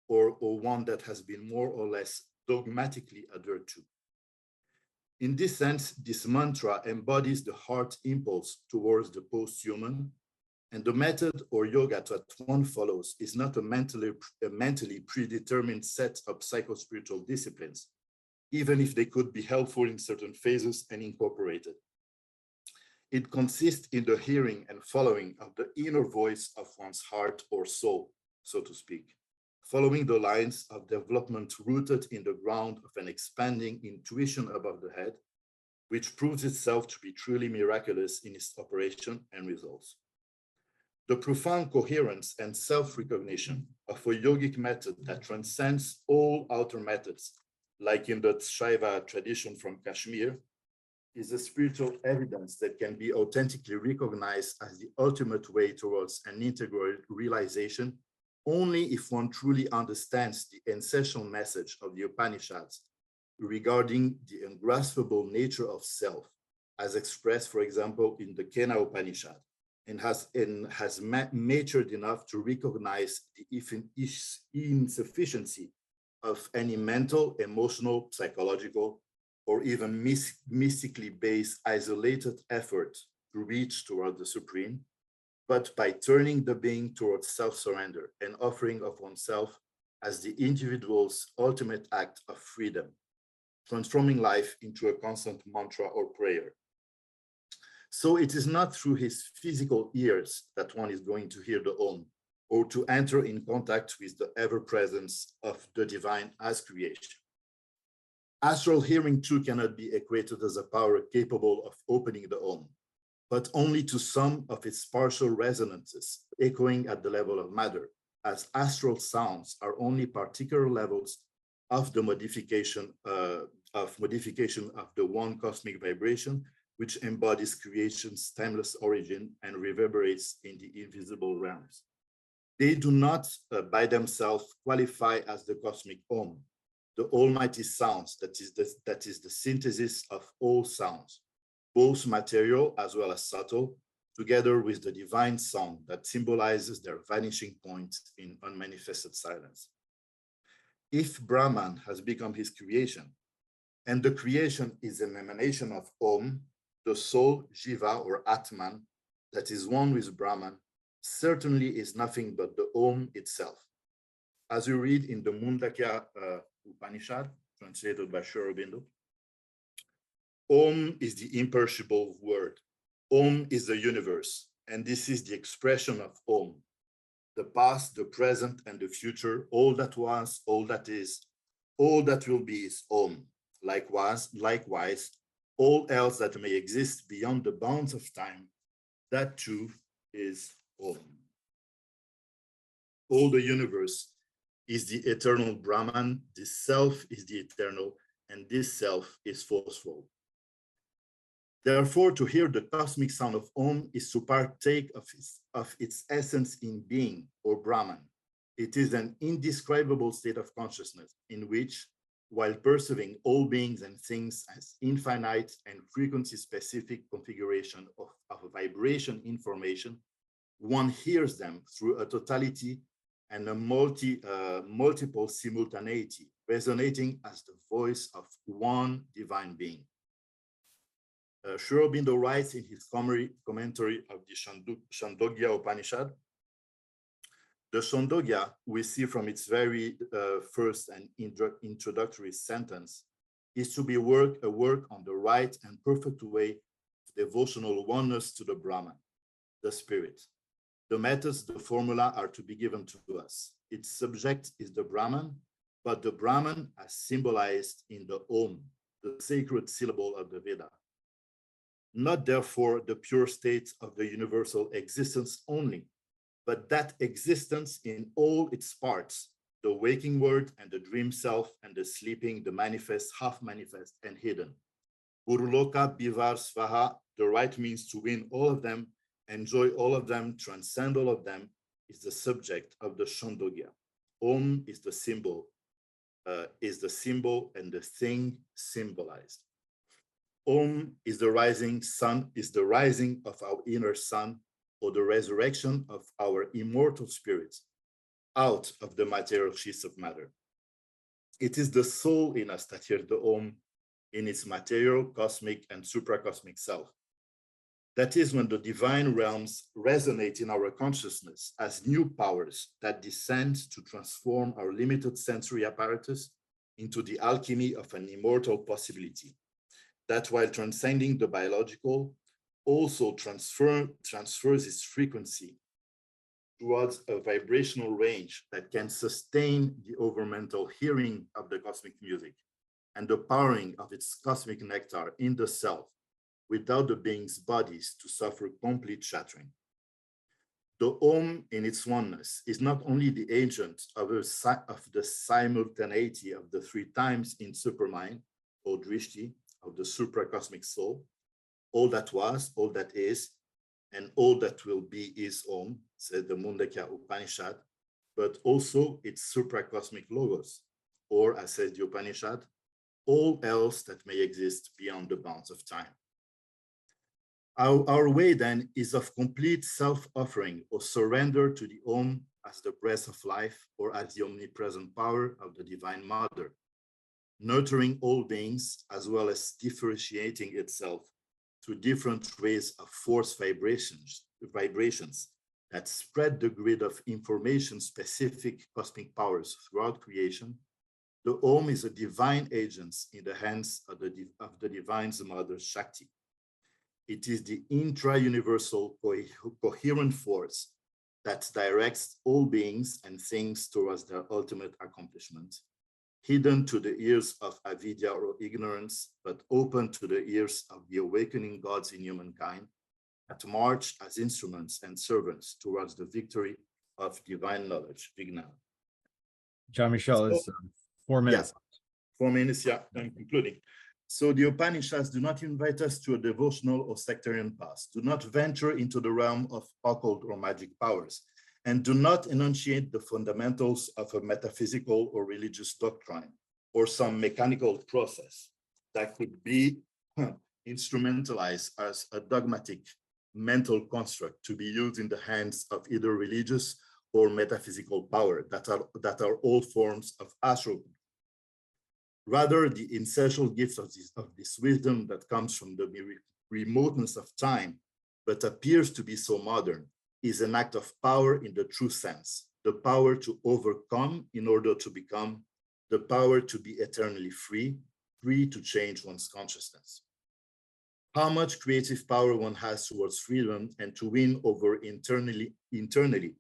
or one that has been more or less dogmatically adhered to. In this sense, this mantra embodies the heart impulse towards the post-human, and the method or yoga that one follows is not a mentally predetermined set of psycho-spiritual disciplines, even if they could be helpful in certain phases and incorporated. It consists in the hearing and following of the inner voice of one's heart or soul, so to speak, following the lines of development rooted in the ground of an expanding intuition above the head, which proves itself to be truly miraculous in its operation and results. The profound coherence and self-recognition of a yogic method that transcends all outer methods, like in the Shaiva tradition from Kashmir, is a spiritual evidence that can be authentically recognized as the ultimate way towards an integral realization only if one truly understands the essential message of the Upanishads regarding the ungraspable nature of self, as expressed, for example, in the Kena Upanishad, and has matured enough to recognize the insufficiency of any mental, emotional, psychological, or even mystically based isolated effort to reach toward the Supreme, but by turning the being towards self-surrender and offering of oneself as the individual's ultimate act of freedom, transforming life into a constant mantra or prayer. So it is not through his physical ears that one is going to hear the Om, or to enter in contact with the ever-presence of the divine as creation. Astral hearing too cannot be equated as a power capable of opening the Om, but only to some of its partial resonances, echoing at the level of matter, as astral sounds are only particular levels of the modification of the one cosmic vibration, which embodies creation's timeless origin and reverberates in the invisible realms. They do not by themselves qualify as the cosmic Om, the almighty sounds that is the synthesis of all sounds, both material as well as subtle, together with the divine song that symbolizes their vanishing point in unmanifested silence. If Brahman has become his creation, and the creation is an emanation of Om, the soul, Jiva or Atman, that is one with Brahman, certainly is nothing but the Om itself. As we read in the Mundakya Upanishad, translated by Sri Aurobindo, Om is the imperishable word. Om is the universe, and this is the expression of Om. The past, the present, and the future, all that was, all that is, all that will be is Om. Likewise, all else that may exist beyond the bounds of time, that too is Om. All the universe is the eternal Brahman, this self is the eternal, and this self is forceful. Therefore, to hear the cosmic sound of Om is to partake of its essence in being, or Brahman. It is an indescribable state of consciousness in which, while perceiving all beings and things as infinite and frequency-specific configuration of vibration information, one hears them through a totality and a multiple simultaneity, resonating as the voice of one divine being. Sri Aurobindo writes in his commentary of the Chandogya Upanishad, the Chandogya, we see from its very first and introductory sentence, is to be a work on the right and perfect way of devotional oneness to the Brahman, the spirit. The methods, the formula are to be given to us. Its subject is the Brahman, but the Brahman as symbolized in the Om, the sacred syllable of the Veda. Not therefore the pure state of the universal existence only, but that existence in all its parts, the waking word and the dream self and the sleeping, the manifest, half manifest, and hidden. Uruloka, Bivar, Svaha, the right means to win all of them, enjoy all of them, transcend all of them, is the subject of the Chandogya. Om is the symbol and the thing symbolized. Om is the rising sun, is the rising of our inner sun, or the resurrection of our immortal spirits out of the material sheaths of matter. It is the soul in us that hears the Om in its material, cosmic, and supracosmic self. That is when the divine realms resonate in our consciousness as new powers that descend to transform our limited sensory apparatus into the alchemy of an immortal possibility, that while transcending the biological, also transfers its frequency towards a vibrational range that can sustain the overmental hearing of the cosmic music and the powering of its cosmic nectar in the self without the being's bodies to suffer complete shattering. The Om in its oneness is not only the agent of the simultaneity of the three times in supermind, or drishti, of the supracosmic soul, all that was, all that is, and all that will be is Om, said the Mundakya Upanishad, but also its supracosmic logos, or as says the Upanishad, all else that may exist beyond the bounds of time. Our way then is of complete self-offering or surrender to the Om as the breath of life or as the omnipresent power of the Divine Mother, nurturing all beings as well as differentiating itself through different ways of force vibrations that spread the grid of information-specific cosmic powers throughout creation. The Om is a divine agent in the hands of the Divine Mother Shakti. It is the intra-universal coherent force that directs all beings and things towards their ultimate accomplishment. hidden to the ears of avidya or ignorance, but open to the ears of the awakening gods in humankind, at march as instruments and servants towards the victory of divine knowledge, Vijnana. Jean-Michel, it's 4 minutes. Yeah, 4 minutes, yeah, I'm concluding. So the Upanishads do not invite us to a devotional or sectarian path, do not venture into the realm of occult or magic powers, and do not enunciate the fundamentals of a metaphysical or religious doctrine or some mechanical process that could be instrumentalized as a dogmatic mental construct to be used in the hands of either religious or metaphysical power that are all forms of astral. Rather, the essential gifts of this wisdom that comes from the remoteness of time, but appears to be so modern, is an act of power in the true sense, the power to overcome in order to become, the power to be eternally free, free to change one's consciousness. How much creative power one has towards freedom and to win over internally,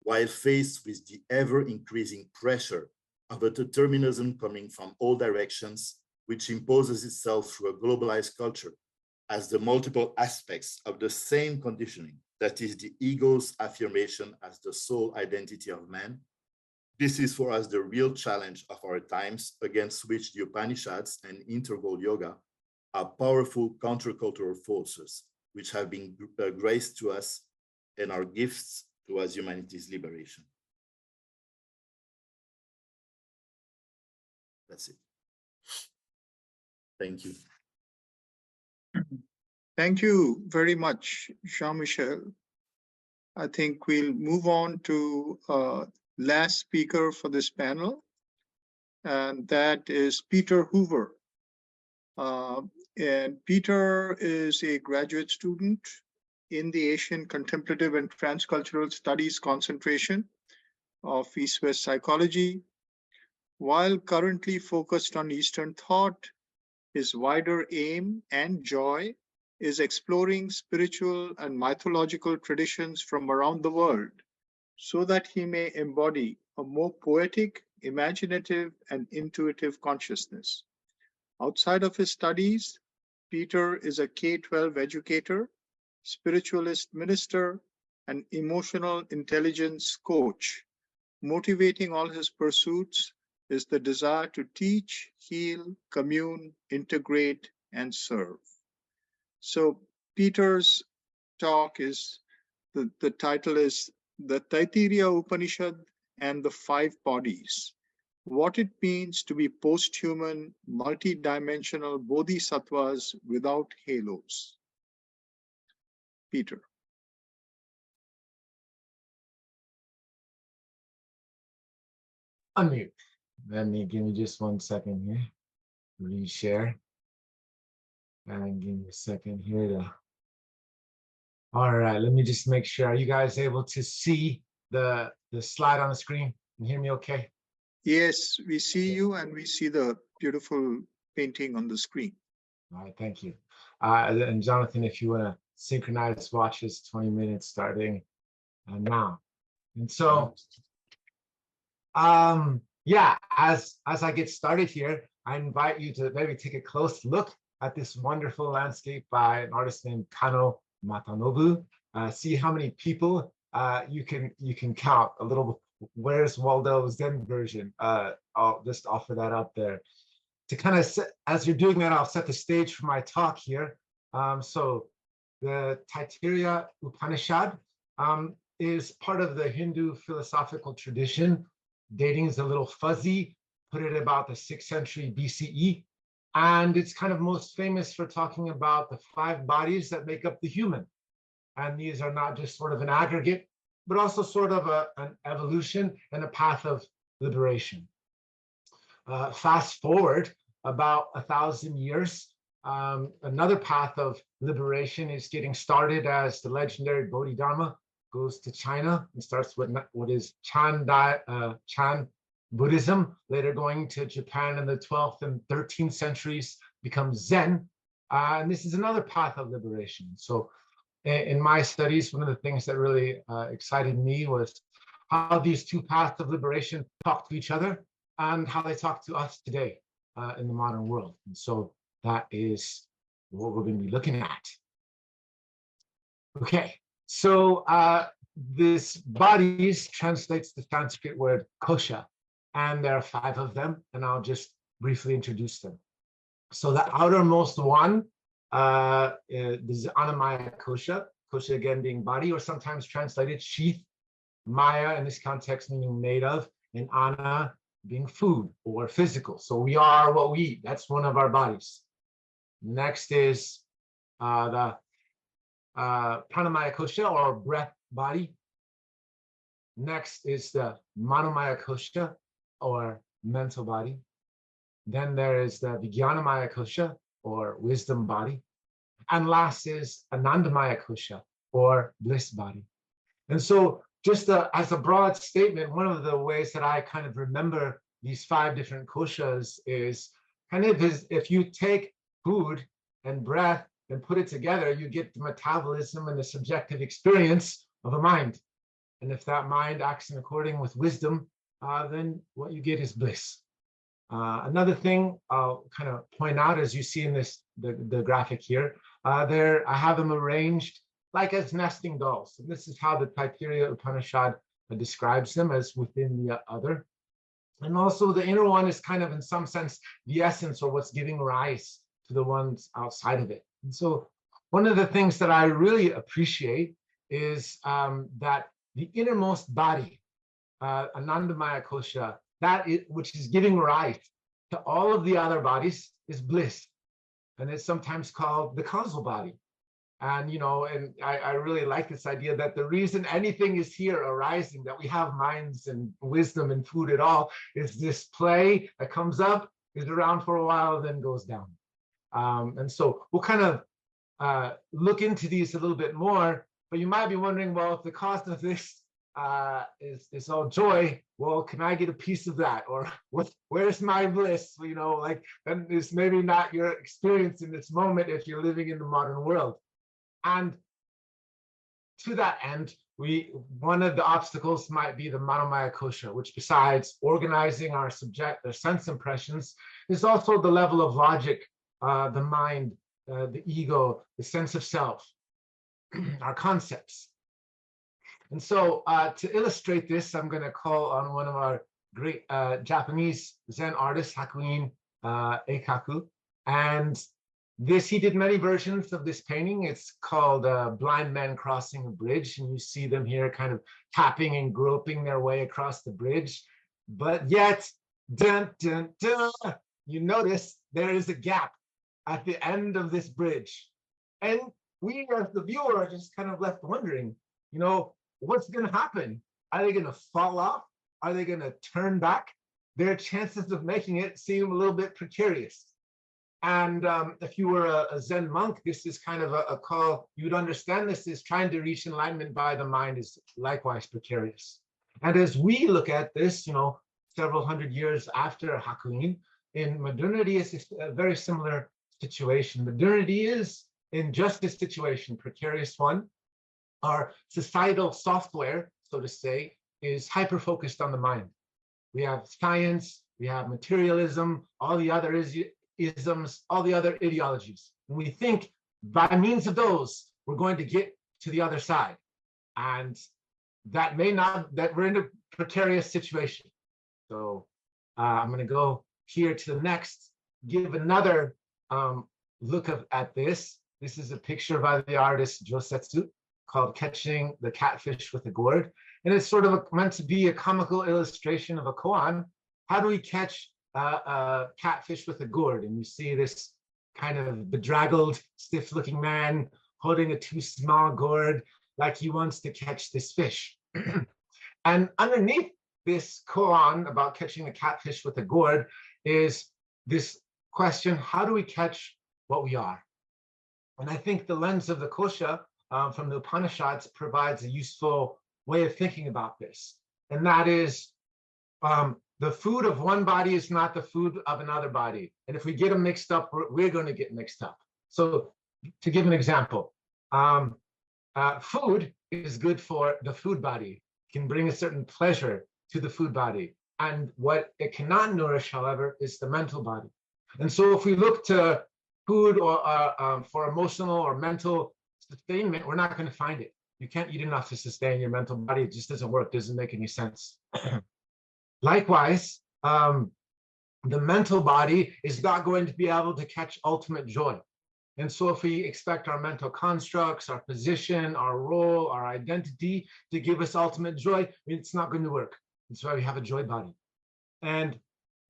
while faced with the ever-increasing pressure of a determinism coming from all directions, which imposes itself through a globalized culture as the multiple aspects of the same conditioning, that is the ego's affirmation as the sole identity of man. This is for us the real challenge of our times, against which the Upanishads and interval yoga are powerful countercultural forces, which have been graced to us and are gifts towards humanity's liberation. That's it. Thank you. Thank you very much, Jean-Michel. I think we'll move on to last speaker for this panel, and that is Peter Hoover. And Peter is a graduate student in the Asian Contemplative and Transcultural Studies concentration of East-West Psychology. While currently focused on Eastern thought, his wider aim and joy is exploring spiritual and mythological traditions from around the world so that he may embody a more poetic, imaginative, and intuitive consciousness. Outside of his studies, Peter is a K-12 educator, spiritualist minister, and emotional intelligence coach. Motivating all his pursuits is the desire to teach, heal, commune, integrate, and serve. So Peter's talk is, the title is The Taittiriya Upanishad and the Five Bodies, what it means to be post-human, multi-dimensional bodhisattvas without halos. Peter. Unmute. Give me just 1 second here. Reshare. And give me a second here to. All right, let me just make sure. Are you guys able to see the slide on the screen? Can you hear me okay? Yes, we see you and we see the beautiful painting on the screen. All right, thank you. And Jonathan, if you want to synchronize watches, 20 minutes starting now. And so, yeah, as I get started here, I invite you to maybe take a close look at this wonderful landscape by an artist named Kano Matanobu. See how many people you can count a little. Where's Waldo's Zen version? I'll just offer that up there. To kind of set, as you're doing that, I'll set the stage for my talk here. So the Taittiriya Upanishad is part of the Hindu philosophical tradition. Dating is a little fuzzy, put it about the 6th century BCE. And it's kind of most famous for talking about the 5 bodies that make up the human. And these are not just sort of an aggregate, but also sort of an evolution and a path of liberation. Fast forward about 1,000 years, another path of liberation is getting started as the legendary Bodhidharma goes to China and starts with what is Chan Buddhism, later going to Japan in the 12th and 13th centuries, becomes Zen. And this is another path of liberation. So in my studies, one of the things that really excited me was how these two paths of liberation talk to each other and how they talk to us today in the modern world. And so that is what we're going to be looking at. Okay, so this bodies translates the Sanskrit word kosha, and there are 5 of them, and I'll just briefly introduce them. So the outermost one is Anamaya kosha, kosha again being body, or sometimes translated sheath, maya in this context meaning made of, and ana being food or physical. So we are what we eat. That's one of our bodies. Next is the pranamaya kosha, or breath body. Next is the manomaya kosha, or mental body. Then there is the vijnanamaya kosha, or wisdom body. And last is anandamaya kosha, or bliss body. And so just as a broad statement, one of the ways that I kind of remember these 5 different koshas is kind of if you take food and breath and put it together, you get the metabolism and the subjective experience of a mind. And if that mind acts in accordance with wisdom, then what you get is bliss. Another thing I'll kind of point out, as you see in the graphic here, I have them arranged like as nesting dolls. And this is how the Taittiriya Upanishad describes them, as within the other. And also the inner one is kind of, in some sense, the essence, or what's giving rise to the ones outside of it. And so one of the things that I really appreciate is that the innermost body, Anandamaya kosha, which is giving rise to all of the other bodies, is bliss. And it's sometimes called the causal body. And, and I really like this idea that the reason anything is here arising, that we have minds and wisdom and food at all, is this play that comes up, is around for a while, then goes down. And so we'll kind of look into these a little bit more, but you might be wondering, well, if the cause of this is all joy, well, can I get a piece of that? Or where's my bliss? Like, then it's maybe not your experience in this moment if you're living in the modern world. And to that end, one of the obstacles might be the manomaya kosha, which besides organizing our sense impressions, is also the level of logic, the mind, the ego, the sense of self, our concepts. And so to illustrate this, I'm going to call on one of our great Japanese Zen artists, Hakuin Eikaku. And he did many versions of this painting. It's called Blind Men Crossing a Bridge. And you see them here kind of tapping and groping their way across the bridge. But yet, dun, dun, dun, you notice there is a gap at the end of this bridge. And we, as the viewer, are just kind of left wondering, what's going to happen? Are they going to fall off? Are they going to turn back? Their chances of making it seem a little bit precarious. And if you were a Zen monk, this is kind of a call. You would understand this is trying to reach enlightenment by the mind is likewise precarious. And as we look at this, several hundred years after Hakuin, in modernity, it's a very similar situation. Modernity is in just this situation, precarious one. Our societal software, so to say, is hyper-focused on the mind. We have science, we have materialism, all the other isms, all the other ideologies. And we think by means of those, we're going to get to the other side. And that we're in a precarious situation. So I'm going to go here to the next, give another look at this. This is a picture by the artist Josetsu called Catching the Catfish with a Gourd. And it's sort of meant to be a comical illustration of a koan. How do we catch a catfish with a gourd? And you see this kind of bedraggled, stiff-looking man holding a too small gourd, like he wants to catch this fish. And underneath this koan about catching a catfish with a gourd is this question: how do we catch what we are? And I think the lens of the kosha from the Upanishads provides a useful way of thinking about this. And that is, the food of one body is not the food of another body. And if we get them mixed up, we're going to get mixed up. So to give an example, food is good for the food body, can bring a certain pleasure to the food body. And what it cannot nourish, however, is the mental body. And so if we look to food or for emotional or mental sustainment, we're not going to find it. You can't eat enough to sustain your mental body. It just doesn't work, doesn't make any sense. Likewise, the mental body is not going to be able to catch ultimate joy. And so if we expect our mental constructs, our position, our role, our identity to give us ultimate joy, it's not going to work. That's why we have a joy body. And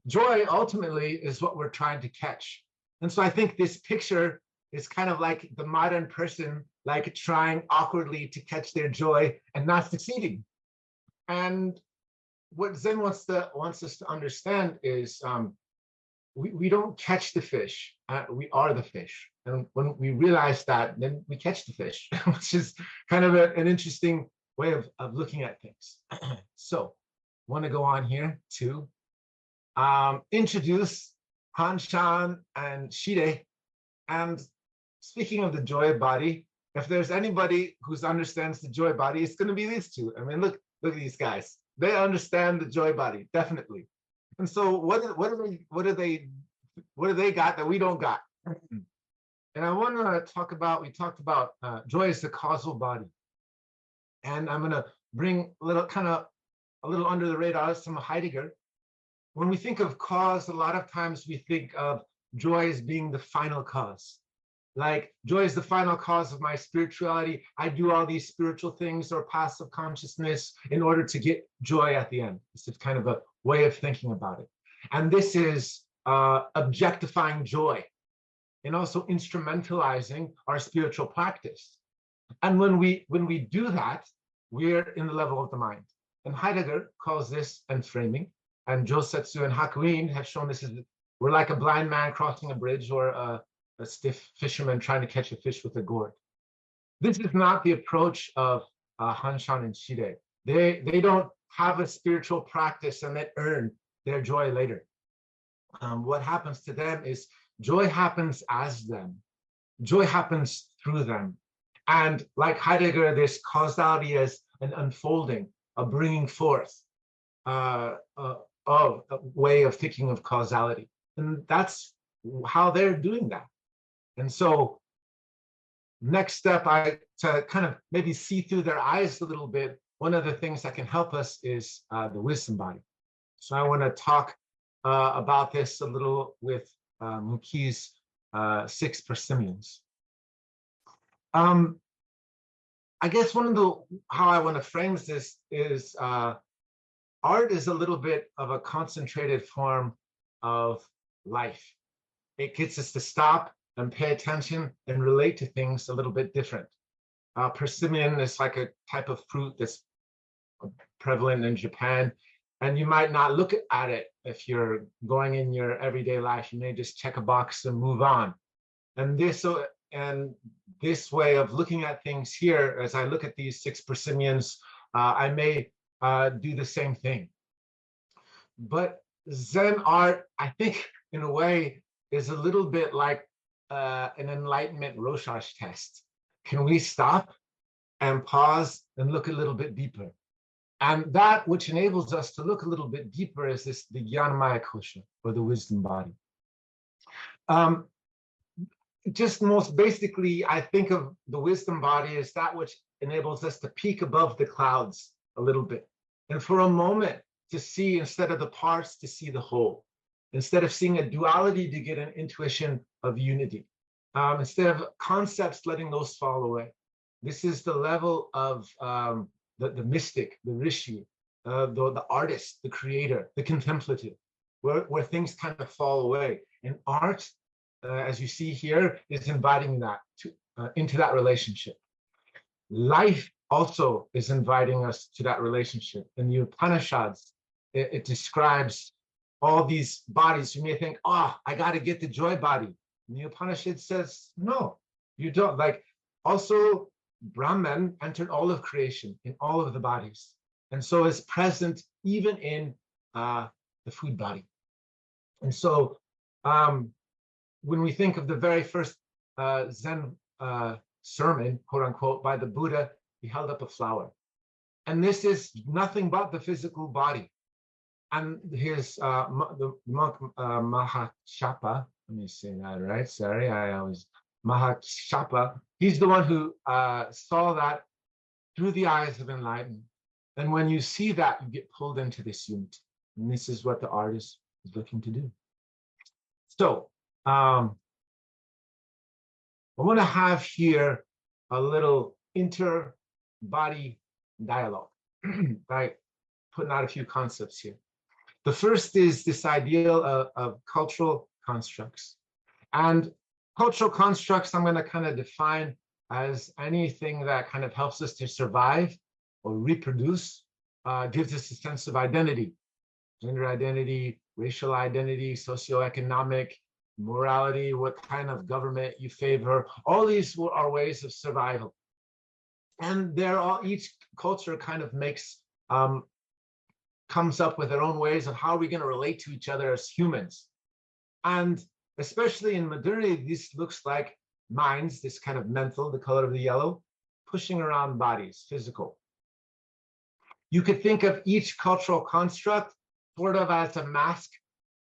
joy ultimately is what we're trying to catch. And so I think this picture is kind of like the modern person, like trying awkwardly to catch their joy and not succeeding. And what Zen wants us to understand is we don't catch the fish, we are the fish. And when we realize that, then we catch the fish, which is kind of an interesting way of looking at things. So I want to go on here to introduce Hanshan and Shide. And speaking of the joy body, if there's anybody who understands the joy body, it's going to be these two. I mean, look at these guys. They understand the joy body, definitely. And so what do they got that we don't got? And I want to talk about, we talked about joy is the causal body. And I'm going to bring a little under the radar some Heidegger. When we think of cause, a lot of times we think of joy as being the final cause. Like joy is the final cause of my spirituality. I do all these spiritual things or passive consciousness in order to get joy at the end. This is kind of a way of thinking about it. And this is objectifying joy and also instrumentalizing our spiritual practice. And when we do that, we're in the level of the mind. And Heidegger calls this enframing. And Josetsu and Hakuin have shown this as we're like a blind man crossing a bridge or a stiff fisherman trying to catch a fish with a gourd. This is not the approach of Hanshan and Shide. They don't have a spiritual practice and then earn their joy later. What happens to them is joy happens as them. Joy happens through them. And like Heidegger, this causality as an unfolding, a bringing forth of a way of thinking of causality. And that's how they're doing that. And so next step, to kind of maybe see through their eyes a little bit, one of the things that can help us is the wisdom body. So I want to talk about this a little with Muki's 6 persimmons. I guess how I want to frame this is art is a little bit of a concentrated form of life. It gets us to stop and pay attention and relate to things a little bit different. Persimmon is like a type of fruit that's prevalent in Japan, and you might not look at it if you're going in your everyday life. You may just check a box and move on. And this way of looking at things here, as I look at these 6 persimmons, I may do the same thing. But Zen art, I think, in a way, is a little bit like an enlightenment Rorschach test. Can we stop and pause and look a little bit deeper? And that which enables us to look a little bit deeper is the Jnanamaya Kosha, or the wisdom body. Just most basically, I think of the wisdom body as that which enables us to peek above the clouds a little bit. And for a moment, to see, instead of the parts, to see the whole. Instead of seeing a duality, to get an intuition of unity. Instead of concepts, letting those fall away. This is the level of the mystic, the rishi, the artist, the creator, the contemplative, where things kind of fall away. And art, as you see here, is inviting that into that relationship. Life also is inviting us to that relationship. In the Upanishads, it describes all these bodies. You may think, oh, I got to get the joy body. And the Upanishad says, no, you don't. Like, also, Brahman entered all of creation in all of the bodies. And so is present even in the food body. And so when we think of the very first Zen sermon, quote unquote, by the Buddha, he held up a flower. And this is nothing but the physical body. And his the monk Mahachapa, let me say that right. Sorry, I always Mahachapa. He's the one who saw that through the eyes of enlightenment. And when you see that, you get pulled into this unity. And this is what the artist is looking to do. So I want to have here a little inter-body dialogue by putting out a few concepts here. The first is this ideal of cultural constructs. And cultural constructs, I'm going to kind of define as anything that kind of helps us to survive or reproduce, gives us a sense of identity, gender identity, racial identity, socioeconomic, morality, what kind of government you favor. All these are ways of survival. And they're all, each culture kind of makes, comes up with their own ways of how are we going to relate to each other as humans. And especially in modernity, this looks like minds, this kind of mental, the color of the yellow, pushing around bodies, physical. You could think of each cultural construct sort of as a mask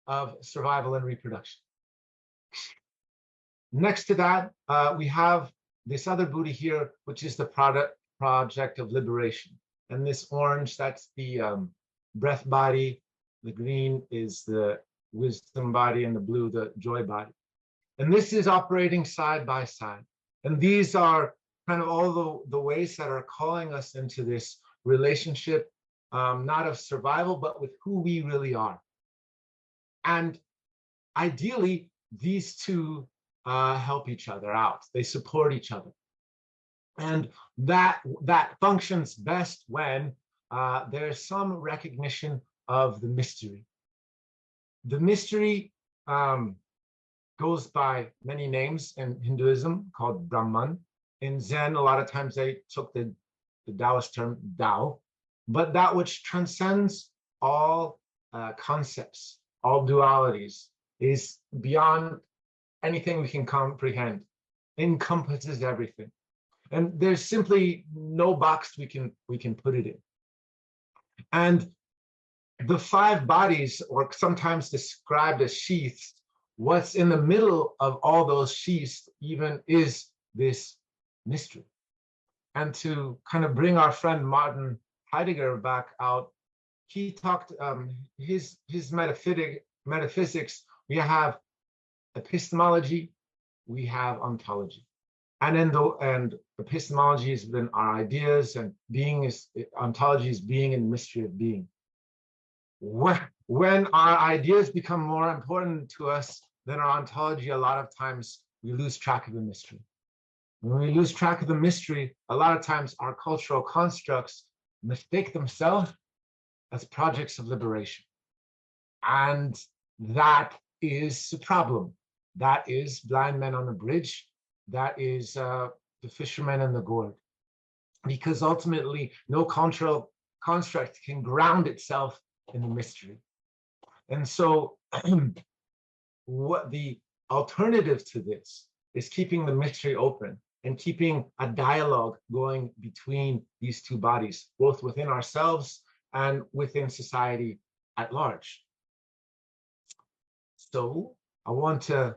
of survival and reproduction. Next to that, we have this other Buddha here, which is the project of liberation. And this orange, that's the breath body. The green is the wisdom body, and the blue, the joy body. And this is operating side by side. And these are kind of all the ways that are calling us into this relationship, not of survival, but with who we really are. And ideally, these two help each other out. They support each other. And that functions best when there's some recognition of the mystery. The mystery goes by many names in Hinduism, called Brahman. In Zen, a lot of times they took the Daoist term Dao, but that which transcends all concepts, all dualities, is beyond anything we can comprehend, encompasses everything. And there's simply no box we can put it in. And the five bodies, or sometimes described as sheaths, what's in the middle of all those sheaths even is this mystery. And to kind of bring our friend Martin Heidegger back out, he talked his metaphysics. We have epistemology, we have ontology, and epistemology has been our ideas, and ontology is being and mystery of being. When our ideas become more important to us than our ontology, a lot of times we lose track of the mystery. When we lose track of the mystery, a lot of times our cultural constructs mistake themselves as projects of liberation. And that is the problem. That is blind men on the bridge. That is the fishermen in the gourd. Because ultimately, no cultural construct can ground itself in the mystery. And so what the alternative to this is keeping the mystery open and keeping a dialogue going between these two bodies, both within ourselves and within society at large. So I want to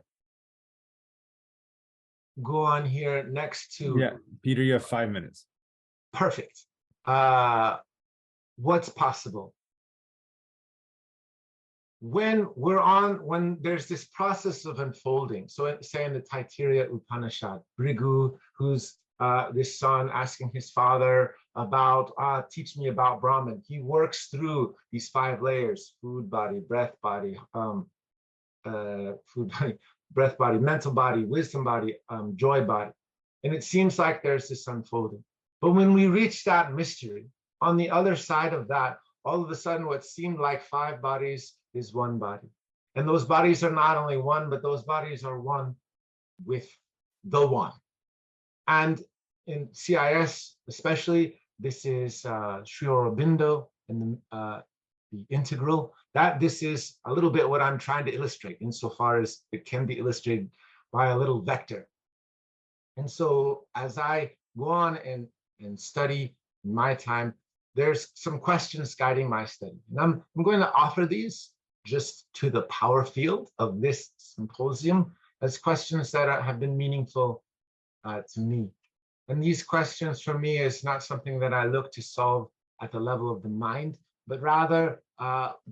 go on here next to... Yeah, Peter, you have 5 minutes. Perfect. What's possible? When there's this process of unfolding, so say in the Taittiriya Upanishad, Bhrigu, who's this son asking his father about, teach me about Brahman. He works through these 5 layers: food body, breath body, breath body, mental body, wisdom body, joy body. And it seems like there's this unfolding. But when we reach that mystery, on the other side of that, all of a sudden what seemed like 5 bodies is 1 body. And those bodies are not only one, but those bodies are one with the one. And in CIS especially, this is Sri Aurobindo and the integral. This is a little bit what I'm trying to illustrate, insofar as it can be illustrated by a little vector. And so as I go on and study in my time there's some questions guiding my study. And I'm going to offer these just to the power field of this symposium as questions that have been meaningful to me. And these questions for me is not something that I look to solve at the level of the mind, but rather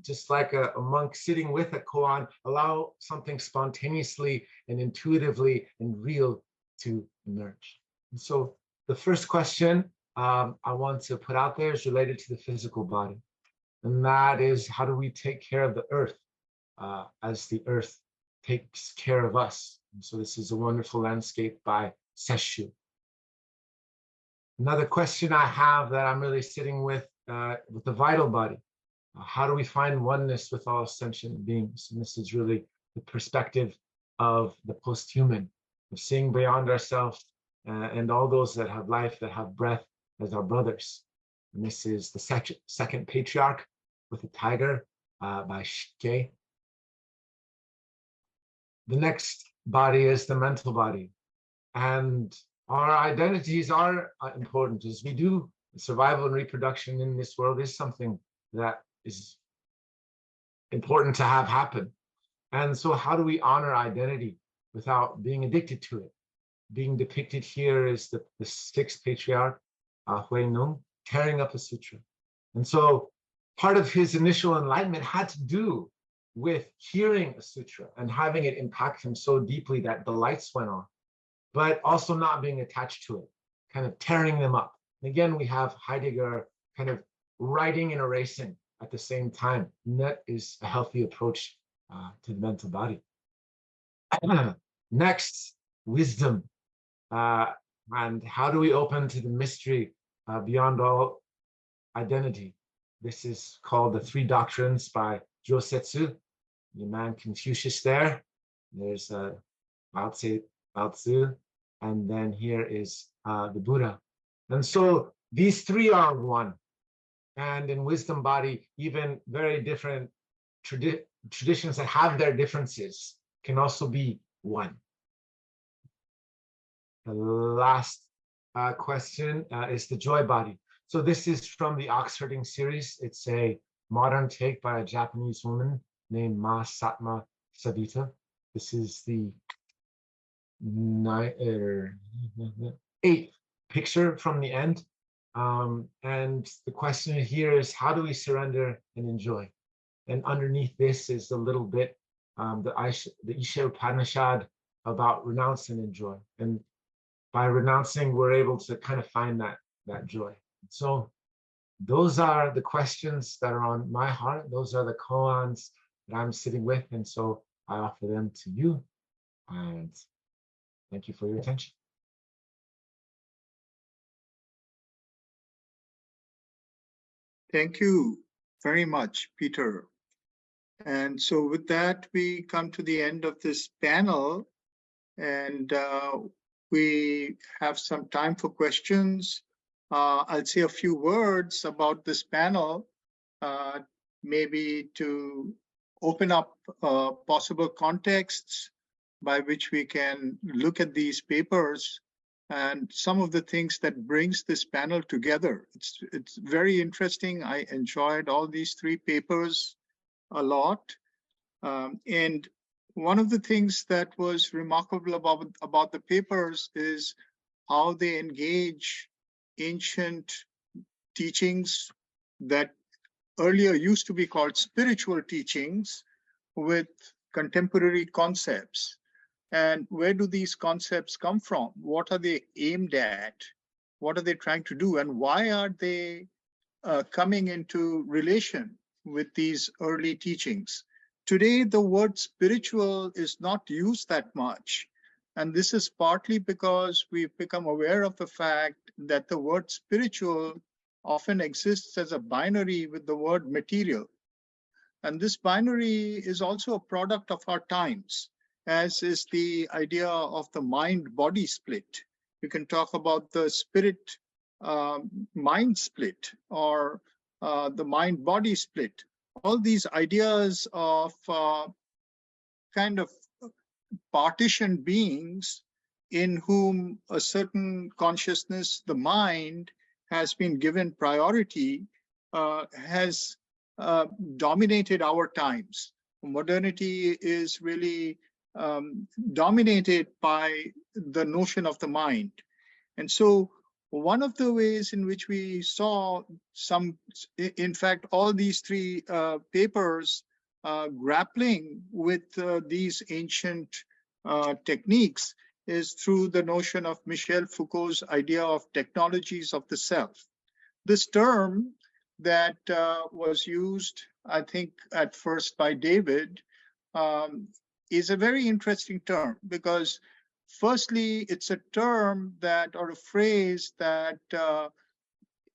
just like a monk sitting with a koan, allow something spontaneously and intuitively and real to emerge. And so the first question I want to put out there is related to the physical body. And that is, how do we take care of the earth as the earth takes care of us? And so this is a wonderful landscape by Seshu. Another question I have that I'm really sitting with the vital body. How do we find oneness with all sentient beings? And this is really the perspective of the post-human, of seeing beyond ourselves and all those that have life, that have breath, as our brothers. And this is the second patriarch with a tiger by Shike. The next body is the mental body. And our identities are important. As we do, survival and reproduction in this world is something that is important to have happen. And so how do we honor identity without being addicted to it? Being depicted here is the sixth patriarch, Hui Nung, tearing up a sutra. And so part of his initial enlightenment had to do with hearing a sutra and having it impact him so deeply that the lights went on, but also not being attached to it, kind of tearing them up. And again, we have Heidegger kind of writing and erasing at the same time. And that is a healthy approach to the mental body. Next, wisdom. And how do we open to the mystery beyond all identity? This is called the Three Doctrines by Josetsu. The man Confucius there. There's Lao Tzu, and then here is the Buddha. And so these three are one. And in wisdom body, even very different traditions that have their differences can also be one. The last question is the joy body. So this is from the Ox Herding series. It's a modern take by a Japanese woman named Ma Satma Sabita. This is the 8th picture from the end. And the question here is, how do we surrender and enjoy? And underneath this is a little bit the Isha Upanishad about renounce and enjoy. And by renouncing, we're able to kind of find that joy. So those are the questions that are on my heart. Those are the koans that I'm sitting with. And so I offer them to you. And thank you for your attention. Thank you very much, Peter. And so with that, we come to the end of this panel, and we have some time for questions. I'll say a few words about this panel, maybe to open up possible contexts by which we can look at these papers and some of the things that brings this panel together. It's very interesting. I enjoyed all these three papers a lot. And one of the things that was remarkable about the papers is how they engage ancient teachings that earlier used to be called spiritual teachings with contemporary concepts. And where do these concepts come from? What are they aimed at? What are they trying to do? And why are they coming into relation with these early teachings? Today, the word spiritual is not used that much. And this is partly because we've become aware of the fact that the word spiritual often exists as a binary with the word material. And this binary is also a product of our times, as is the idea of the mind-body split. You can talk about the spirit-mind split or the mind-body split. All these ideas of kind of partitioned beings in whom a certain consciousness, the mind, has been given priority, has dominated our times. Modernity is really dominated by the notion of the mind. And so one of the ways in which we saw some, in fact, all these three papers grappling with these ancient techniques is through the notion of Michel Foucault's idea of technologies of the self. This term that was used, I think, at first by David, is a very interesting term because firstly, it's a term that, or a phrase that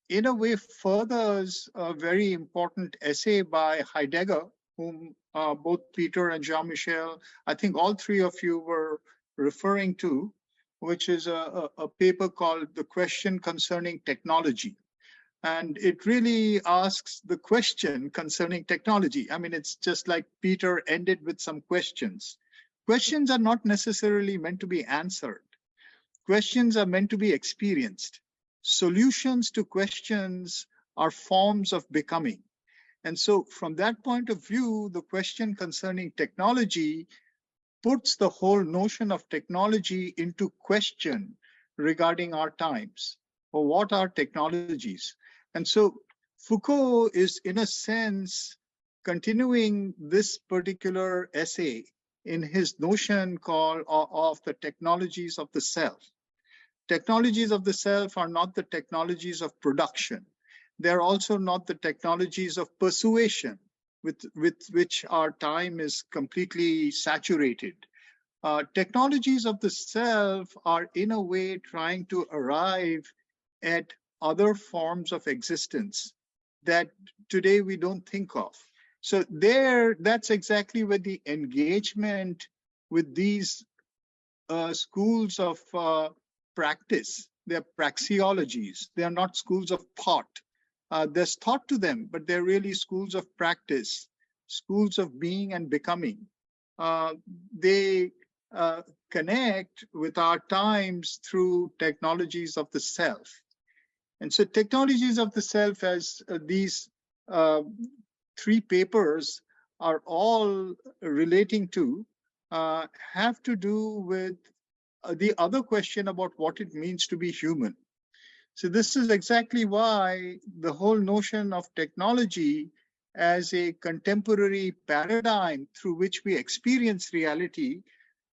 in a way furthers a very important essay by Heidegger, whom both Peter and Jean-Michel, I think all three of you were referring to, which is a paper called The Question Concerning Technology. And it really asks the question concerning technology. I mean, it's just like Peter ended with some questions. Questions are not necessarily meant to be answered. Questions are meant to be experienced. Solutions to questions are forms of becoming. And so from that point of view, the question concerning technology puts the whole notion of technology into question regarding our times, or what are technologies. And so Foucault is, in a sense, continuing this particular essay in his notion called of the technologies of the self. Technologies of the self are not the technologies of production. They're also not the technologies of persuasion with which our time is completely saturated. Technologies of the self are in a way trying to arrive at other forms of existence that today we don't think of. So that's exactly where the engagement with these schools of practice, they're praxeologies, they're not schools of thought. There's thought to them, but they're really schools of practice, schools of being and becoming. They connect with our times through technologies of the self. And so technologies of the self, as these three papers are all relating to, have to do with the other question about what it means to be human. So this is exactly why the whole notion of technology as a contemporary paradigm through which we experience reality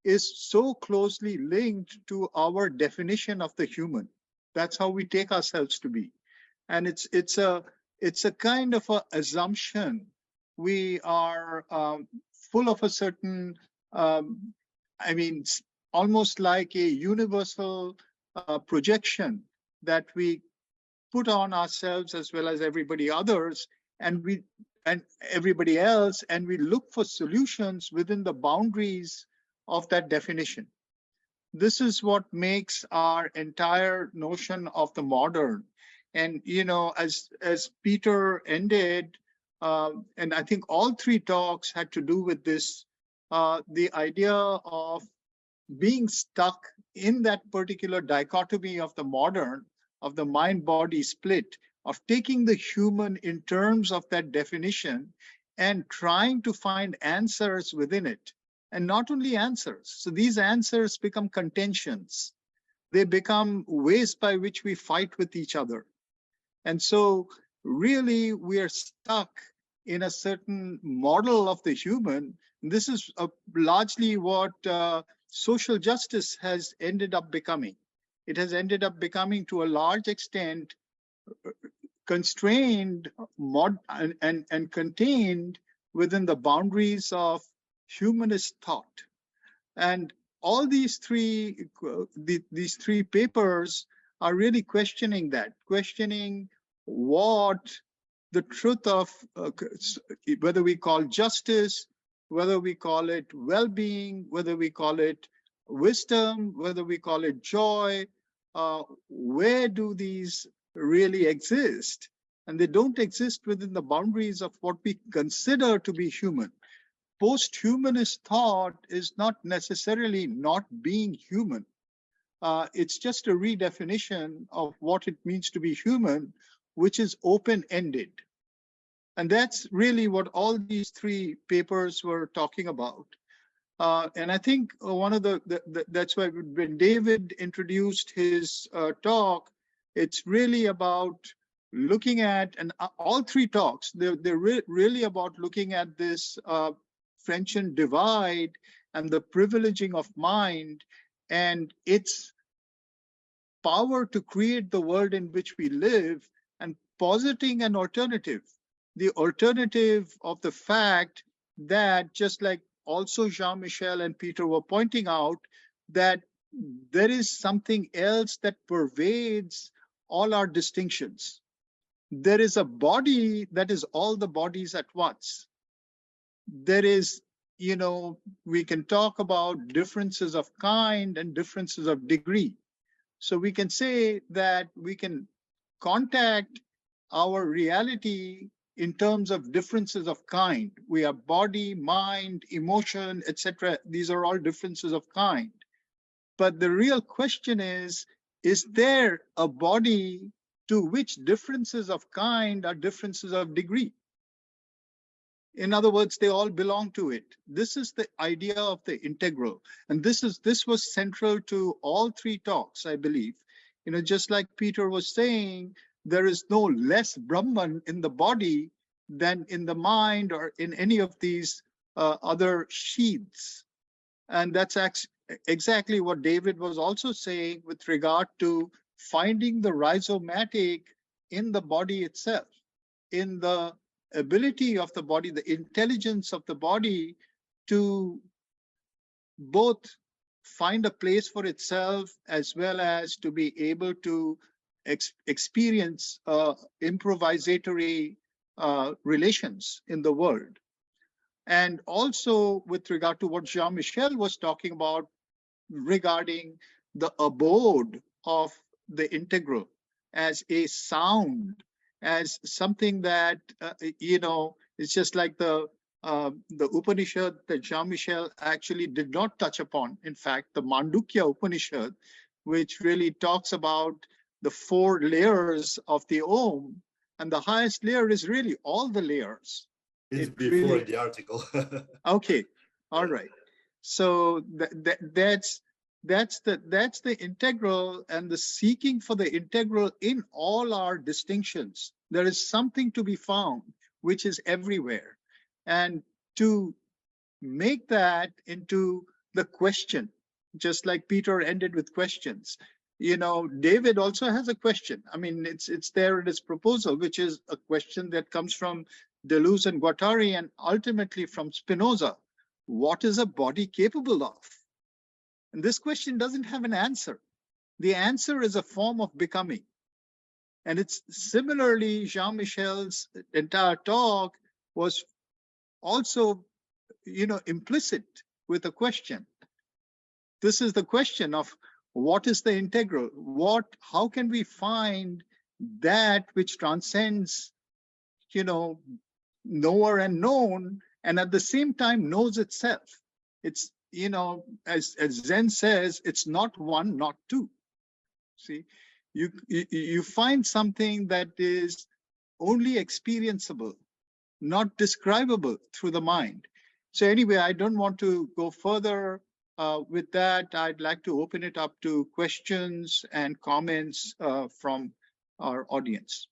is so closely linked to our definition of the human. That's how we take ourselves to be. And it's a kind of an assumption. We are full of a certain, I mean, almost like a universal projection that we put on ourselves as well as everybody others, and everybody else, and we look for solutions within the boundaries of that definition. This is what makes our entire notion of the modern. And as Peter ended, and I think all three talks had to do with this, the idea of being stuck in that particular dichotomy of the modern, of the mind-body split, of taking the human in terms of that definition and trying to find answers within it. And not only answers. So these answers become contentions. They become ways by which we fight with each other. And so really we are stuck in a certain model of the human. This is largely what social justice has ended up becoming. It has ended up becoming, to a large extent, constrained and contained within the boundaries of humanist thought. And all these three papers are really questioning that, questioning what the truth of, whether we call justice, whether we call it well-being, whether we call it wisdom, whether we call it joy, where do these really exist? And they don't exist within the boundaries of what we consider to be human. Post-humanist thought is not necessarily not being human. It's just a redefinition of what it means to be human, which is open-ended. And that's really what all these three papers were talking about. And I think one of that's why when David introduced his talk, it's really about looking at, and all three talks, they're really about looking at this Frenchian divide and the privileging of mind and its power to create the world in which we live, and positing an alternative. The alternative of the fact that, just like also Jean-Michel and Peter were pointing out, that there is something else that pervades all our distinctions. There is a body that is all the bodies at once. There is, we can talk about differences of kind and differences of degree. So we can say that we can contact our reality in terms of differences of kind. We have body, mind, emotion, etc. These are all differences of kind. But the real question is there a body to which differences of kind are differences of degree? In other words, they all belong to it. This is the idea of the integral. And this was central to all three talks, I believe. Just like Peter was saying, there is no less Brahman in the body than in the mind or in any of these other sheaths. And that's exactly what David was also saying with regard to finding the rhizomatic in the body itself, in the ability of the body, the intelligence of the body to both find a place for itself as well as to be able to experience improvisatory relations in the world. And also with regard to what Jean-Michel was talking about regarding the abode of the integral as a sound, as something that, it's just like the Upanishad that Jean-Michel actually did not touch upon. In fact, the Mandukya Upanishad, which really talks about the 4 layers of the Om, and the highest layer is really all the layers. It's before the article. Okay, all right. So that's the integral, and the seeking for the integral in all our distinctions. There is something to be found which is everywhere, and to make that into the question, just like Peter ended with questions. David also has a question. I mean, it's there in his proposal, which is a question that comes from Deleuze and Guattari, and ultimately from Spinoza. What is a body capable of? And this question doesn't have an answer. The answer is a form of becoming. And it's similarly, Jean-Michel's entire talk was also, implicit with a question. This is the question of what is the integral? How can we find that which transcends, knower and known, and at the same time knows itself? It's, as Zen says, it's not one, not two. See, you find something that is only experienceable, not describable through the mind. So anyway, I don't want to go further with that. I'd like to open it up to questions and comments from our audience.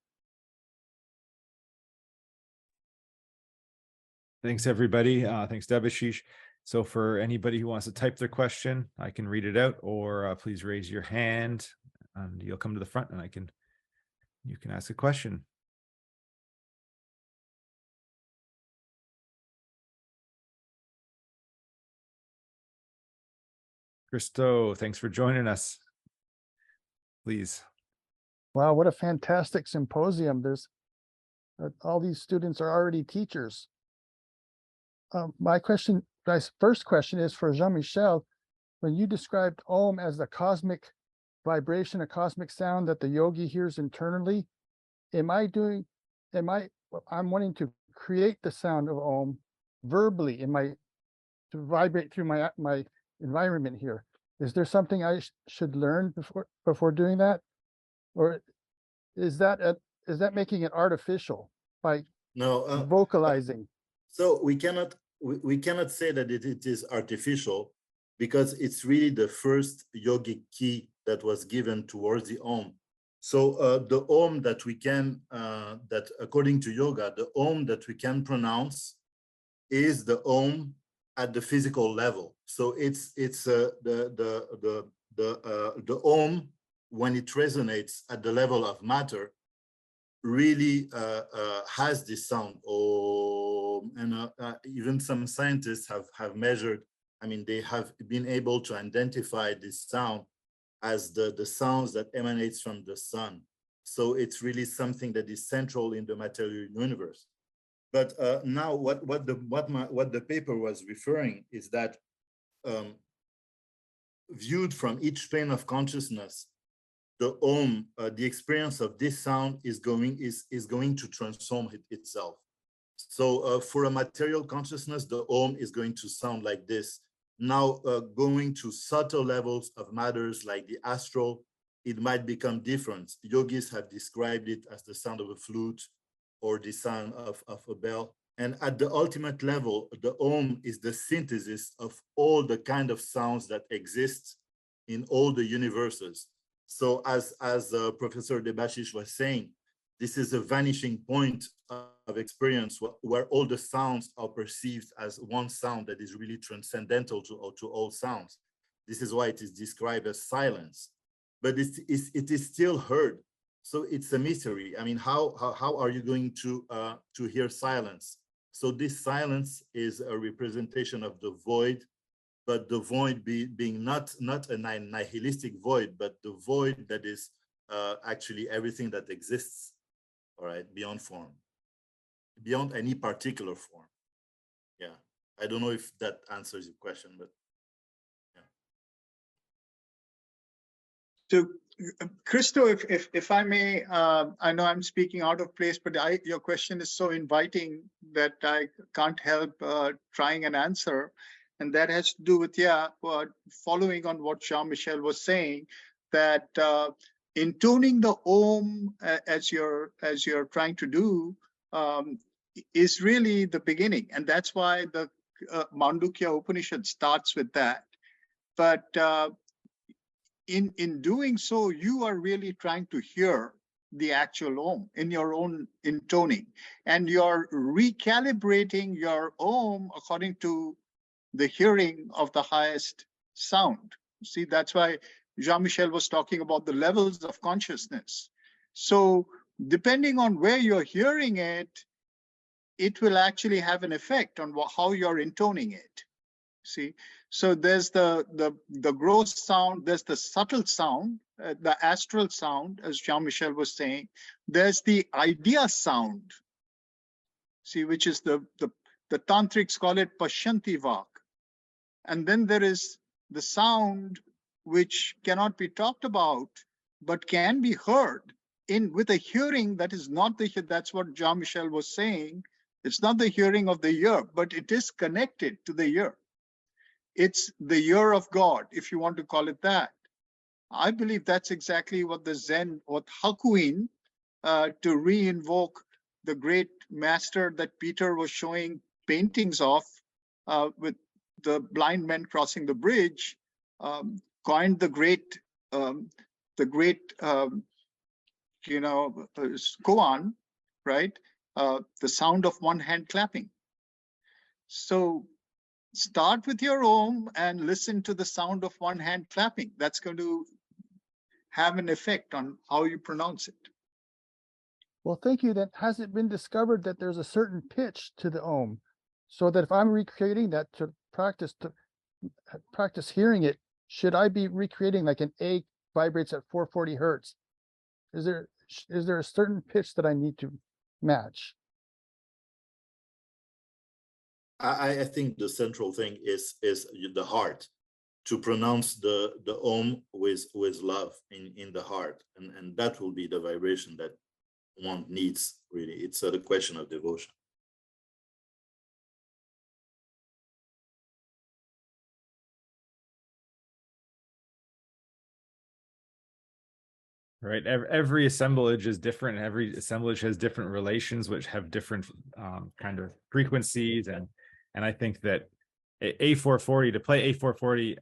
Thanks, everybody. Thanks, Debashish. So for anybody who wants to type their question, I can read it out, or please raise your hand and you'll come to the front and you can ask a question. Christo, thanks for joining us. Please. Wow, what a fantastic symposium. There's all these students are already teachers. My first question is for Jean-Michel. When you described Om as the cosmic vibration, a cosmic sound that the yogi hears internally, I'm wanting to create the sound of Om verbally to vibrate through my environment here. Is there something I should learn before doing that? Or is that making it artificial by No, vocalizing. so we cannot say that it is artificial, because it's really the first yogic key that was given towards the Om. So the Om that we can, that according to yoga, the Om that we can pronounce is the Om at the physical level. So it's the Om, when it resonates at the level of matter, really has this sound. Oh, and even some scientists have measured. I mean, they have been able to identify this sound as the sounds that emanates from the sun. So it's really something that is central in the material universe. But now, what the paper was referring is that viewed from each plane of consciousness, the Om, the experience of this sound is going to transform itself. So for a material consciousness, the Om is going to sound like this. Now going to subtle levels of matters like the astral, it might become different. Yogis have described it as the sound of a flute or the sound of a bell. And at the ultimate level, the Om is the synthesis of all the kind of sounds that exist in all the universes. So as Professor Debashish was saying, this is a vanishing point of experience where all the sounds are perceived as one sound that is really transcendental to all sounds. This is why it is described as silence, but it is still heard. So it's a mystery. I mean, how are you going to hear silence? So this silence is a representation of the void, but the void being not a nihilistic void, but the void that is actually everything that exists, all right, beyond form, beyond any particular form. Yeah, I don't know if that answers your question, but yeah. So, Christo, if I may, I know I'm speaking out of place, but your question is so inviting that I can't help trying an answer. And that has to do with, following on what Jean-Michel was saying, that intoning the Om as you're trying to do is really the beginning. And that's why the Mandukya Upanishad starts with that. But in doing so, you are really trying to hear the actual Om in your own intoning. And you're recalibrating your Om according to the hearing of the highest sound. See, that's why Jean-Michel was talking about the levels of consciousness. So depending on where you're hearing it, it will actually have an effect on how you're intoning it. See, so there's the gross sound, there's the subtle sound, the astral sound, as Jean-Michel was saying. There's the idea sound, see, which is the tantrics call it Pashyanti Vak. And then there is the sound which cannot be talked about, but can be heard with a hearing that is not that's what Jean-Michel was saying. It's not the hearing of the ear, but it is connected to the ear. It's the ear of God, if you want to call it that. I believe that's exactly what the Zen, what Hakuin, to re-invoke the great master that Peter was showing paintings of with the blind men crossing the bridge, coined the great koan, right? The sound of one hand clapping. So start with your Om and listen to the sound of one hand clapping. That's going to have an effect on how you pronounce it. Well, thank you. Then has it been discovered that there's a certain pitch to the Om, so that if I'm recreating that to practice hearing it, should I be recreating like an A vibrates at 440 hertz? Is there a certain pitch that I need to match? I think the central thing is the heart, to pronounce the Om with love in the heart, and that will be the vibration that one needs, really. It's the question of devotion. right? Every assemblage is different. Every assemblage has different relations, which have different kind of frequencies. And I think that A440, to play A440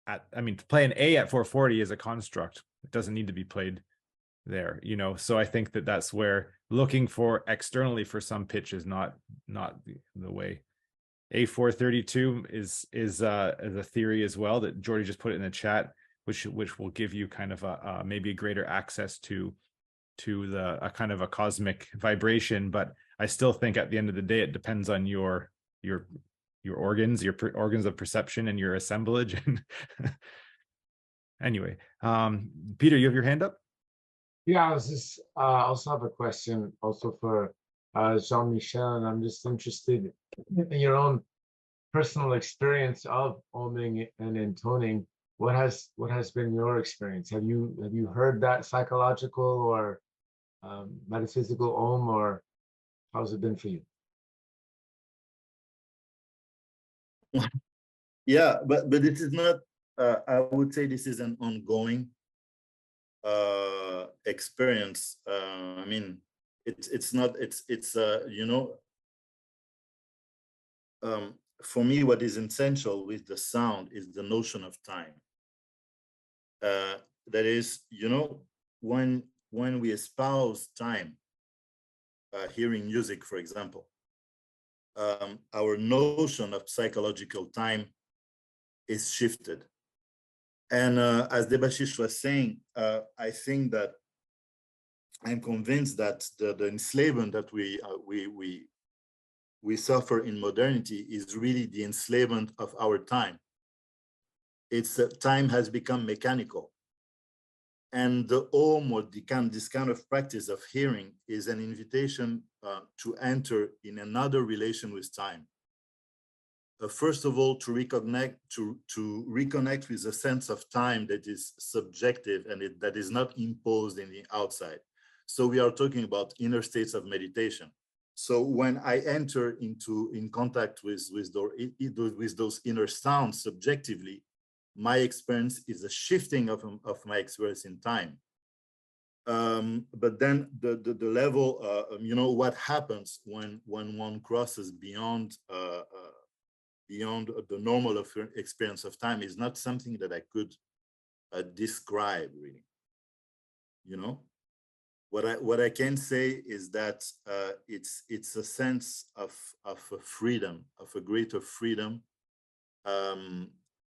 to play an A at 440 is a construct. It doesn't need to be played there, you know. So I think that that's where looking for externally for some pitch is not the way. A432 is a theory as well that Jordy just put it in the chat, which will give you kind of a maybe a greater access to a kind of a cosmic vibration. But I still think at the end of the day, it depends on your organs, organs of perception and your assemblage. Anyway, Peter, you have your hand up? Yeah, I was just also have a question also for Jean-Michel, and I'm just interested in your own personal experience of oming and intoning. What has been your experience? Have you heard that psychological or metaphysical om, or how's it been for you? Yeah, but this is not. I would say this is an ongoing experience. I mean, it's not. It's you know. For me, what is essential with the sound is the notion of time. That is, you know, when we espouse time, hearing music, for example, our notion of psychological time is shifted. And as Debashish was saying, I think that I'm convinced that the enslavement that we suffer in modernity is really the enslavement of our time. It's time has become mechanical. And the om, or this kind of practice of hearing, is an invitation to enter in another relation with time. First of all, to reconnect with a sense of time that is subjective and that is not imposed in the outside. So we are talking about inner states of meditation. So when I enter in contact with those inner sounds subjectively, my experience is a shifting of my experience in time. But then the level, you know, what happens when one crosses beyond the normal experience of time is not something that I could describe, really. You know, what I can say is that it's a sense of a freedom, of a greater freedom,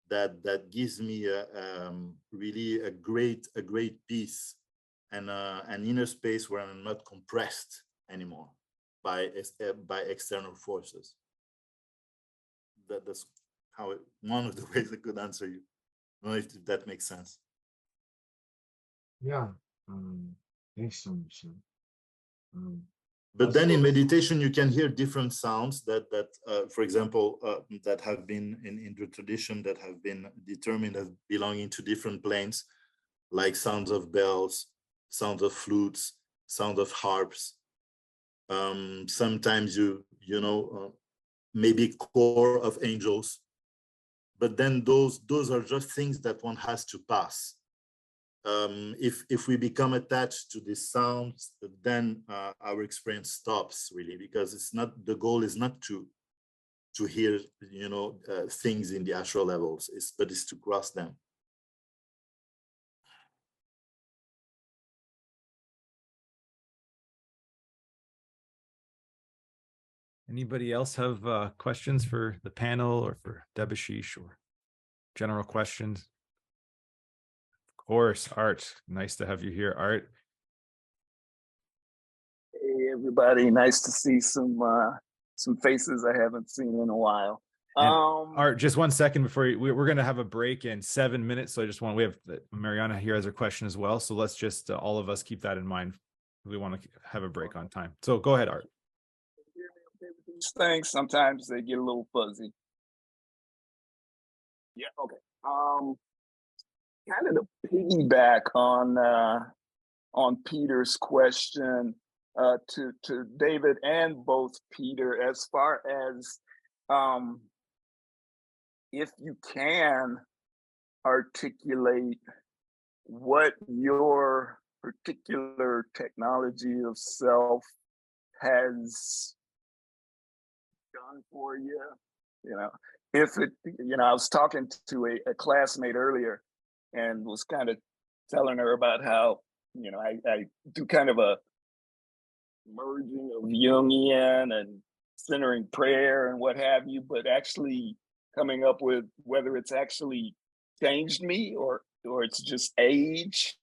that gives me really a great peace and an inner space where I'm not compressed anymore by external forces. That's how one of the ways I could answer you. I don't know if that makes sense. Yeah, thanks so much. But then in meditation, you can hear different sounds that for example, that have been in the tradition, that have been determined as belonging to different planes, like sounds of bells, sounds of flutes, sounds of harps. Sometimes you know, maybe core of angels, but then those are just things that one has to pass. If we become attached to these sounds, then our experience stops, really, because it's not, the goal is not to hear, you know, things in the astral levels, but it's to cross them. Anybody else have questions for the panel or for Debashish, or general questions? Of course, Art. Nice to have you here, Art. Hey, everybody. Nice to see some faces I haven't seen in a while. Art, just 1 second before we're going to have a break in 7 minutes. So I just we have Mariana here as a question as well. So let's just all of us keep that in mind. We want to have a break on time. So go ahead, Art. These things, sometimes they get a little fuzzy. Yeah, okay. Kind of to piggyback on Peter's question to David and both Peter, as far as if you can articulate what your particular technology of self has done for you. You know, if it, you know, I was talking to a classmate earlier and was kind of telling her about how, you know, I do kind of a merging of Jungian and centering prayer and what have you, but actually coming up with whether it's actually changed me or it's just age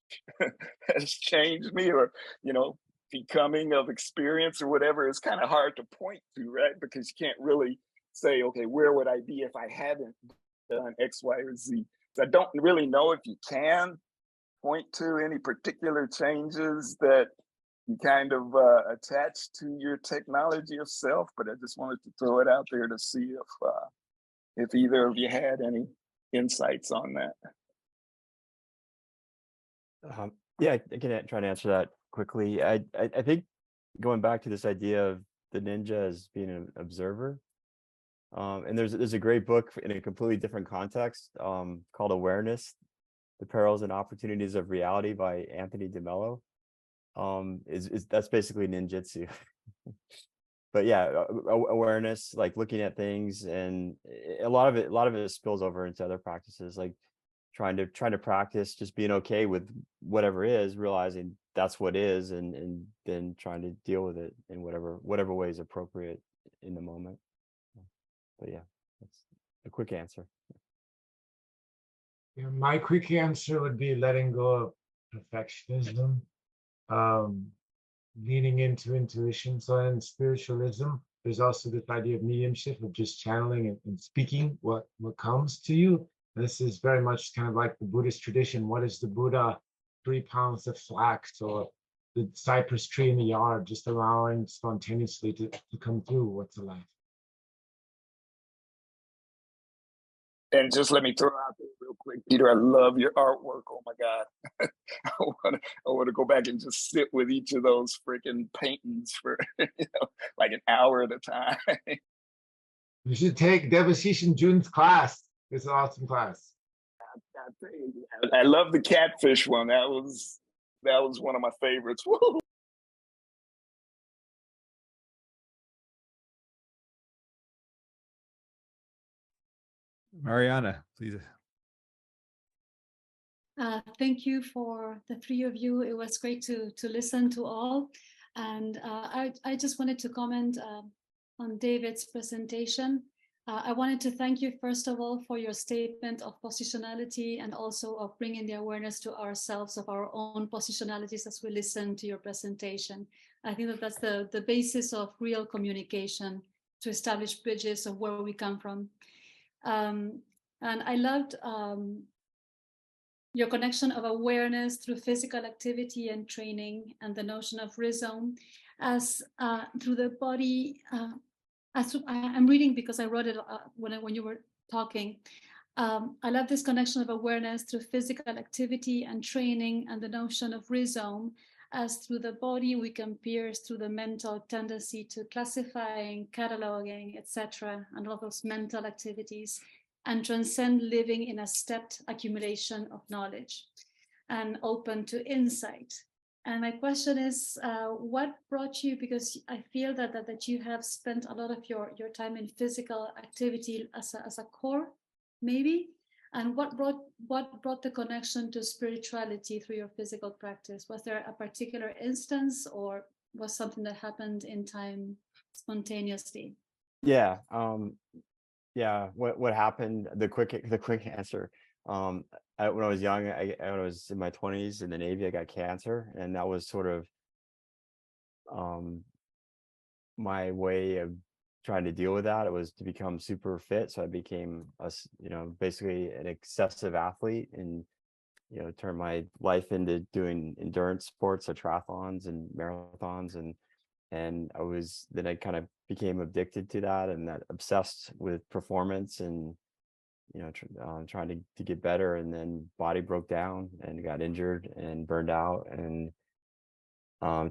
has changed me, or, you know, becoming of experience or whatever, is kind of hard to point to, right? Because you can't really say, okay, where would I be if I hadn't done X, Y, or Z? So I don't really know if you can point to any particular changes that you kind of attach to your technology of self, but I just wanted to throw it out there to see if either of you had any insights on that. Yeah, I can try to answer that quickly. I think going back to this idea of the ninja as being an observer, and there's a great book in a completely different context called Awareness: The Perils and Opportunities of Reality by Anthony DeMello. Is that's basically ninjutsu. But yeah, awareness, like looking at things, and a lot of it spills over into other practices, like trying to practice just being okay with whatever is, realizing that's what is, and then trying to deal with it in whatever way is appropriate in the moment. But yeah, that's a quick answer. Yeah, my quick answer would be letting go of perfectionism, leaning into intuition. So in spiritualism, there's also this idea of mediumship, of just channeling and speaking what comes to you. This is very much kind of like the Buddhist tradition. What is the Buddha? 3 pounds of flax, or the cypress tree in the yard, just allowing spontaneously to come through what's alive. And just let me throw out there real quick, Peter, I love your artwork. Oh my God. I want to go back and just sit with each of those freaking paintings for like an hour at a time. You should take Debashish and Jun's class. It's an awesome class. I love the catfish one. That was one of my favorites. Woo! Mariana, please. Thank you for the 3 of you. It was great to listen to all. And I just wanted to comment on David's presentation. I wanted to thank you, first of all, for your statement of positionality, and also of bringing the awareness to ourselves of our own positionalities as we listen to your presentation. I think that that's the basis of real communication, to establish bridges of where we come from. And I loved your connection of awareness through physical activity and training, and the notion of rhizome as through the body. I'm reading because I wrote it when you were talking. I love this connection of awareness through physical activity and training, and the notion of rhizome as through the body we can pierce through the mental tendency to classifying, cataloging, etc., and all those mental activities, and transcend living in a stepped accumulation of knowledge and open to insight. And my question is, what brought you, because I feel that you have spent a lot of your time in physical activity as a core, maybe, and what brought the connection to spirituality through your physical practice? Was there a particular instance, or was something that happened in time spontaneously? Yeah. Yeah, what happened, the quick answer. When I was young, when I was in my 20s in the Navy, I got cancer, and that was sort of my way of trying to deal with that. It was to become super fit, so I became basically an excessive athlete, and turned my life into doing endurance sports, so triathlons and marathons, and I kind of became addicted to that, and that obsessed with performance, and trying to get better, and then body broke down and got injured and burned out, and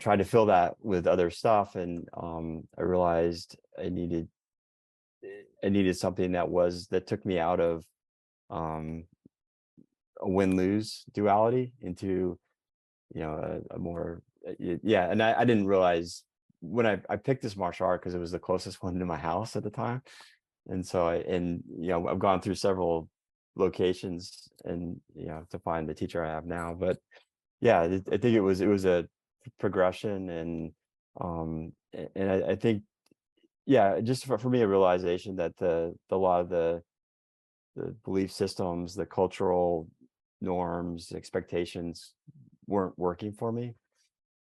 tried to fill that with other stuff, and I realized I needed something that took me out of a win-lose duality into you know, a more, yeah. And I didn't realize when I picked this martial art because it was the closest one to my house at the time. And so you know, I've gone through several locations and, you know, to find the teacher I have now. But yeah, I think it was a progression, and I think, yeah, just for me, a realization that a lot of the belief systems, the cultural norms, expectations weren't working for me.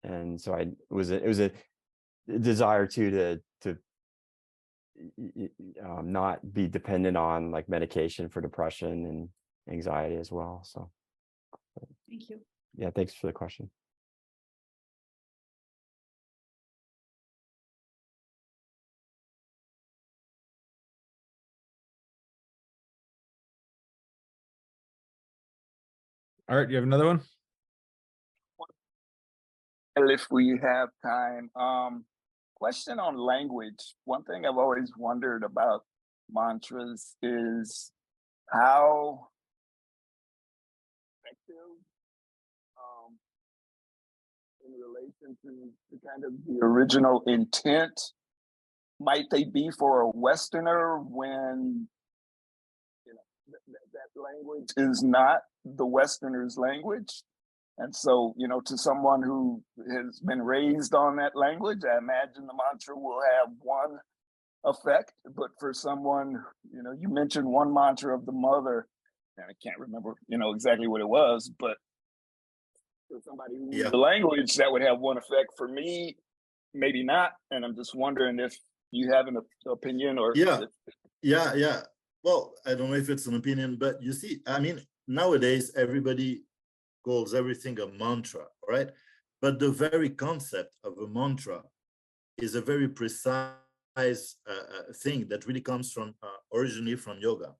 And so it was a desire to not be dependent on like medication for depression and anxiety as well. So Thank you. yeah, thanks for the question. Art, you have another one? If we have time. Question on language. One thing I've always wondered about mantras is how effective in relation to the kind of the original intent might they be for a Westerner when, you know, that language is not the Westerner's language. And so, you know, to someone who has been raised on that language, I imagine the mantra will have one effect. But for someone, you know, you mentioned one mantra of the mother, and I can't remember, you know, exactly what it was, but for somebody who knew the language, that would have one effect. For me, maybe not. And I'm just wondering if you have an opinion or. Yeah. Well, I don't know if it's an opinion, but you see, I mean, nowadays, everybody calls everything a mantra, right? But the very concept of a mantra is a very precise thing that really comes from originally from yoga.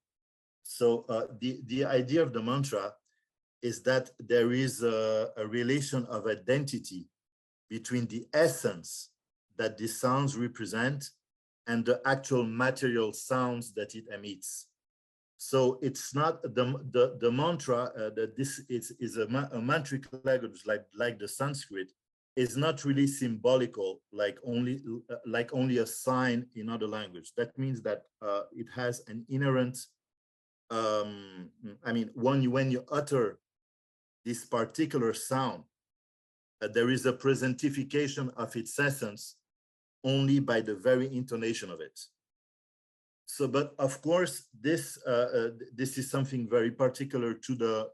So the idea of the mantra is that there is a relation of identity between the essence that the sounds represent and the actual material sounds that it emits. So it's not the mantra that this is a mantric language like the Sanskrit is not really symbolical like only a sign in other language. That means that it has an inherent. I mean, when you utter this particular sound, there is a presentification of its essence only by the very intonation of it. So, but of course, this is something very particular to the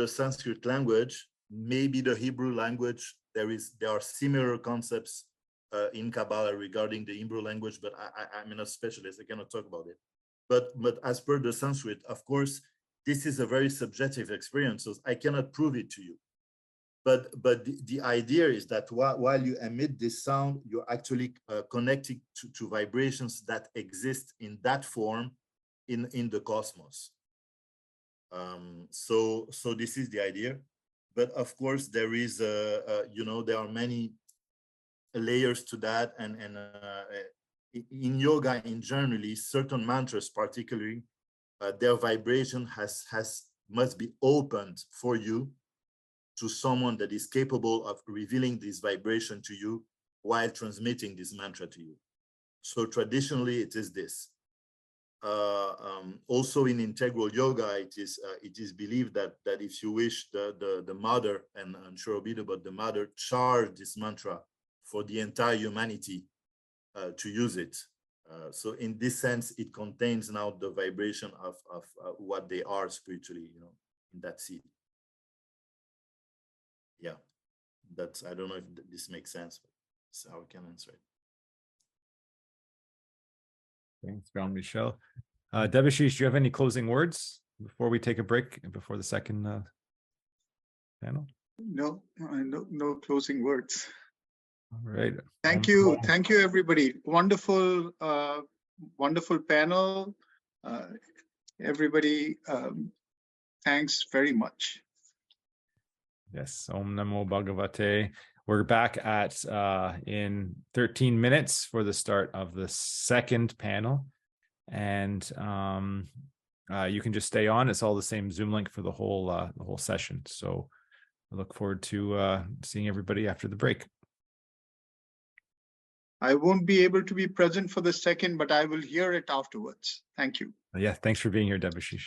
Sanskrit language. Maybe the Hebrew language, there are similar concepts in Kabbalah regarding the Hebrew language, but I'm not a specialist, I cannot talk about it. But as per the Sanskrit, of course, this is a very subjective experience, so I cannot prove it to you. But the idea is that while you emit this sound, you're actually connecting to vibrations that exist in that form in the cosmos. So this is the idea. But of course, there is you know, there are many layers to that, and in yoga in generally, certain mantras particularly, their vibration must be opened for you to someone that is capable of revealing this vibration to you while transmitting this mantra to you. So traditionally, it is this. Also in integral yoga, it is believed that if you wish, the mother, and I'm sure but the mother charged this mantra for the entire humanity to use it. So in this sense, it contains now the vibration of what they are spiritually, you know, in that seed. Yeah, that's, I don't know if this makes sense, but that's how I can answer it. Thanks, Jean-Michel. Debashish, do you have any closing words before we take a break and before the second panel? No closing words. All right. Thank you, everybody. Wonderful, wonderful panel. Everybody, thanks very much. Yes, Om Namo Bhagavate. We're back at in 13 minutes for the start of the second panel. And you can just stay on. It's all the same Zoom link for the whole session. So I look forward to seeing everybody after the break. I won't be able to be present for the second, but I will hear it afterwards. Thank you. Yeah, thanks for being here, Debashish.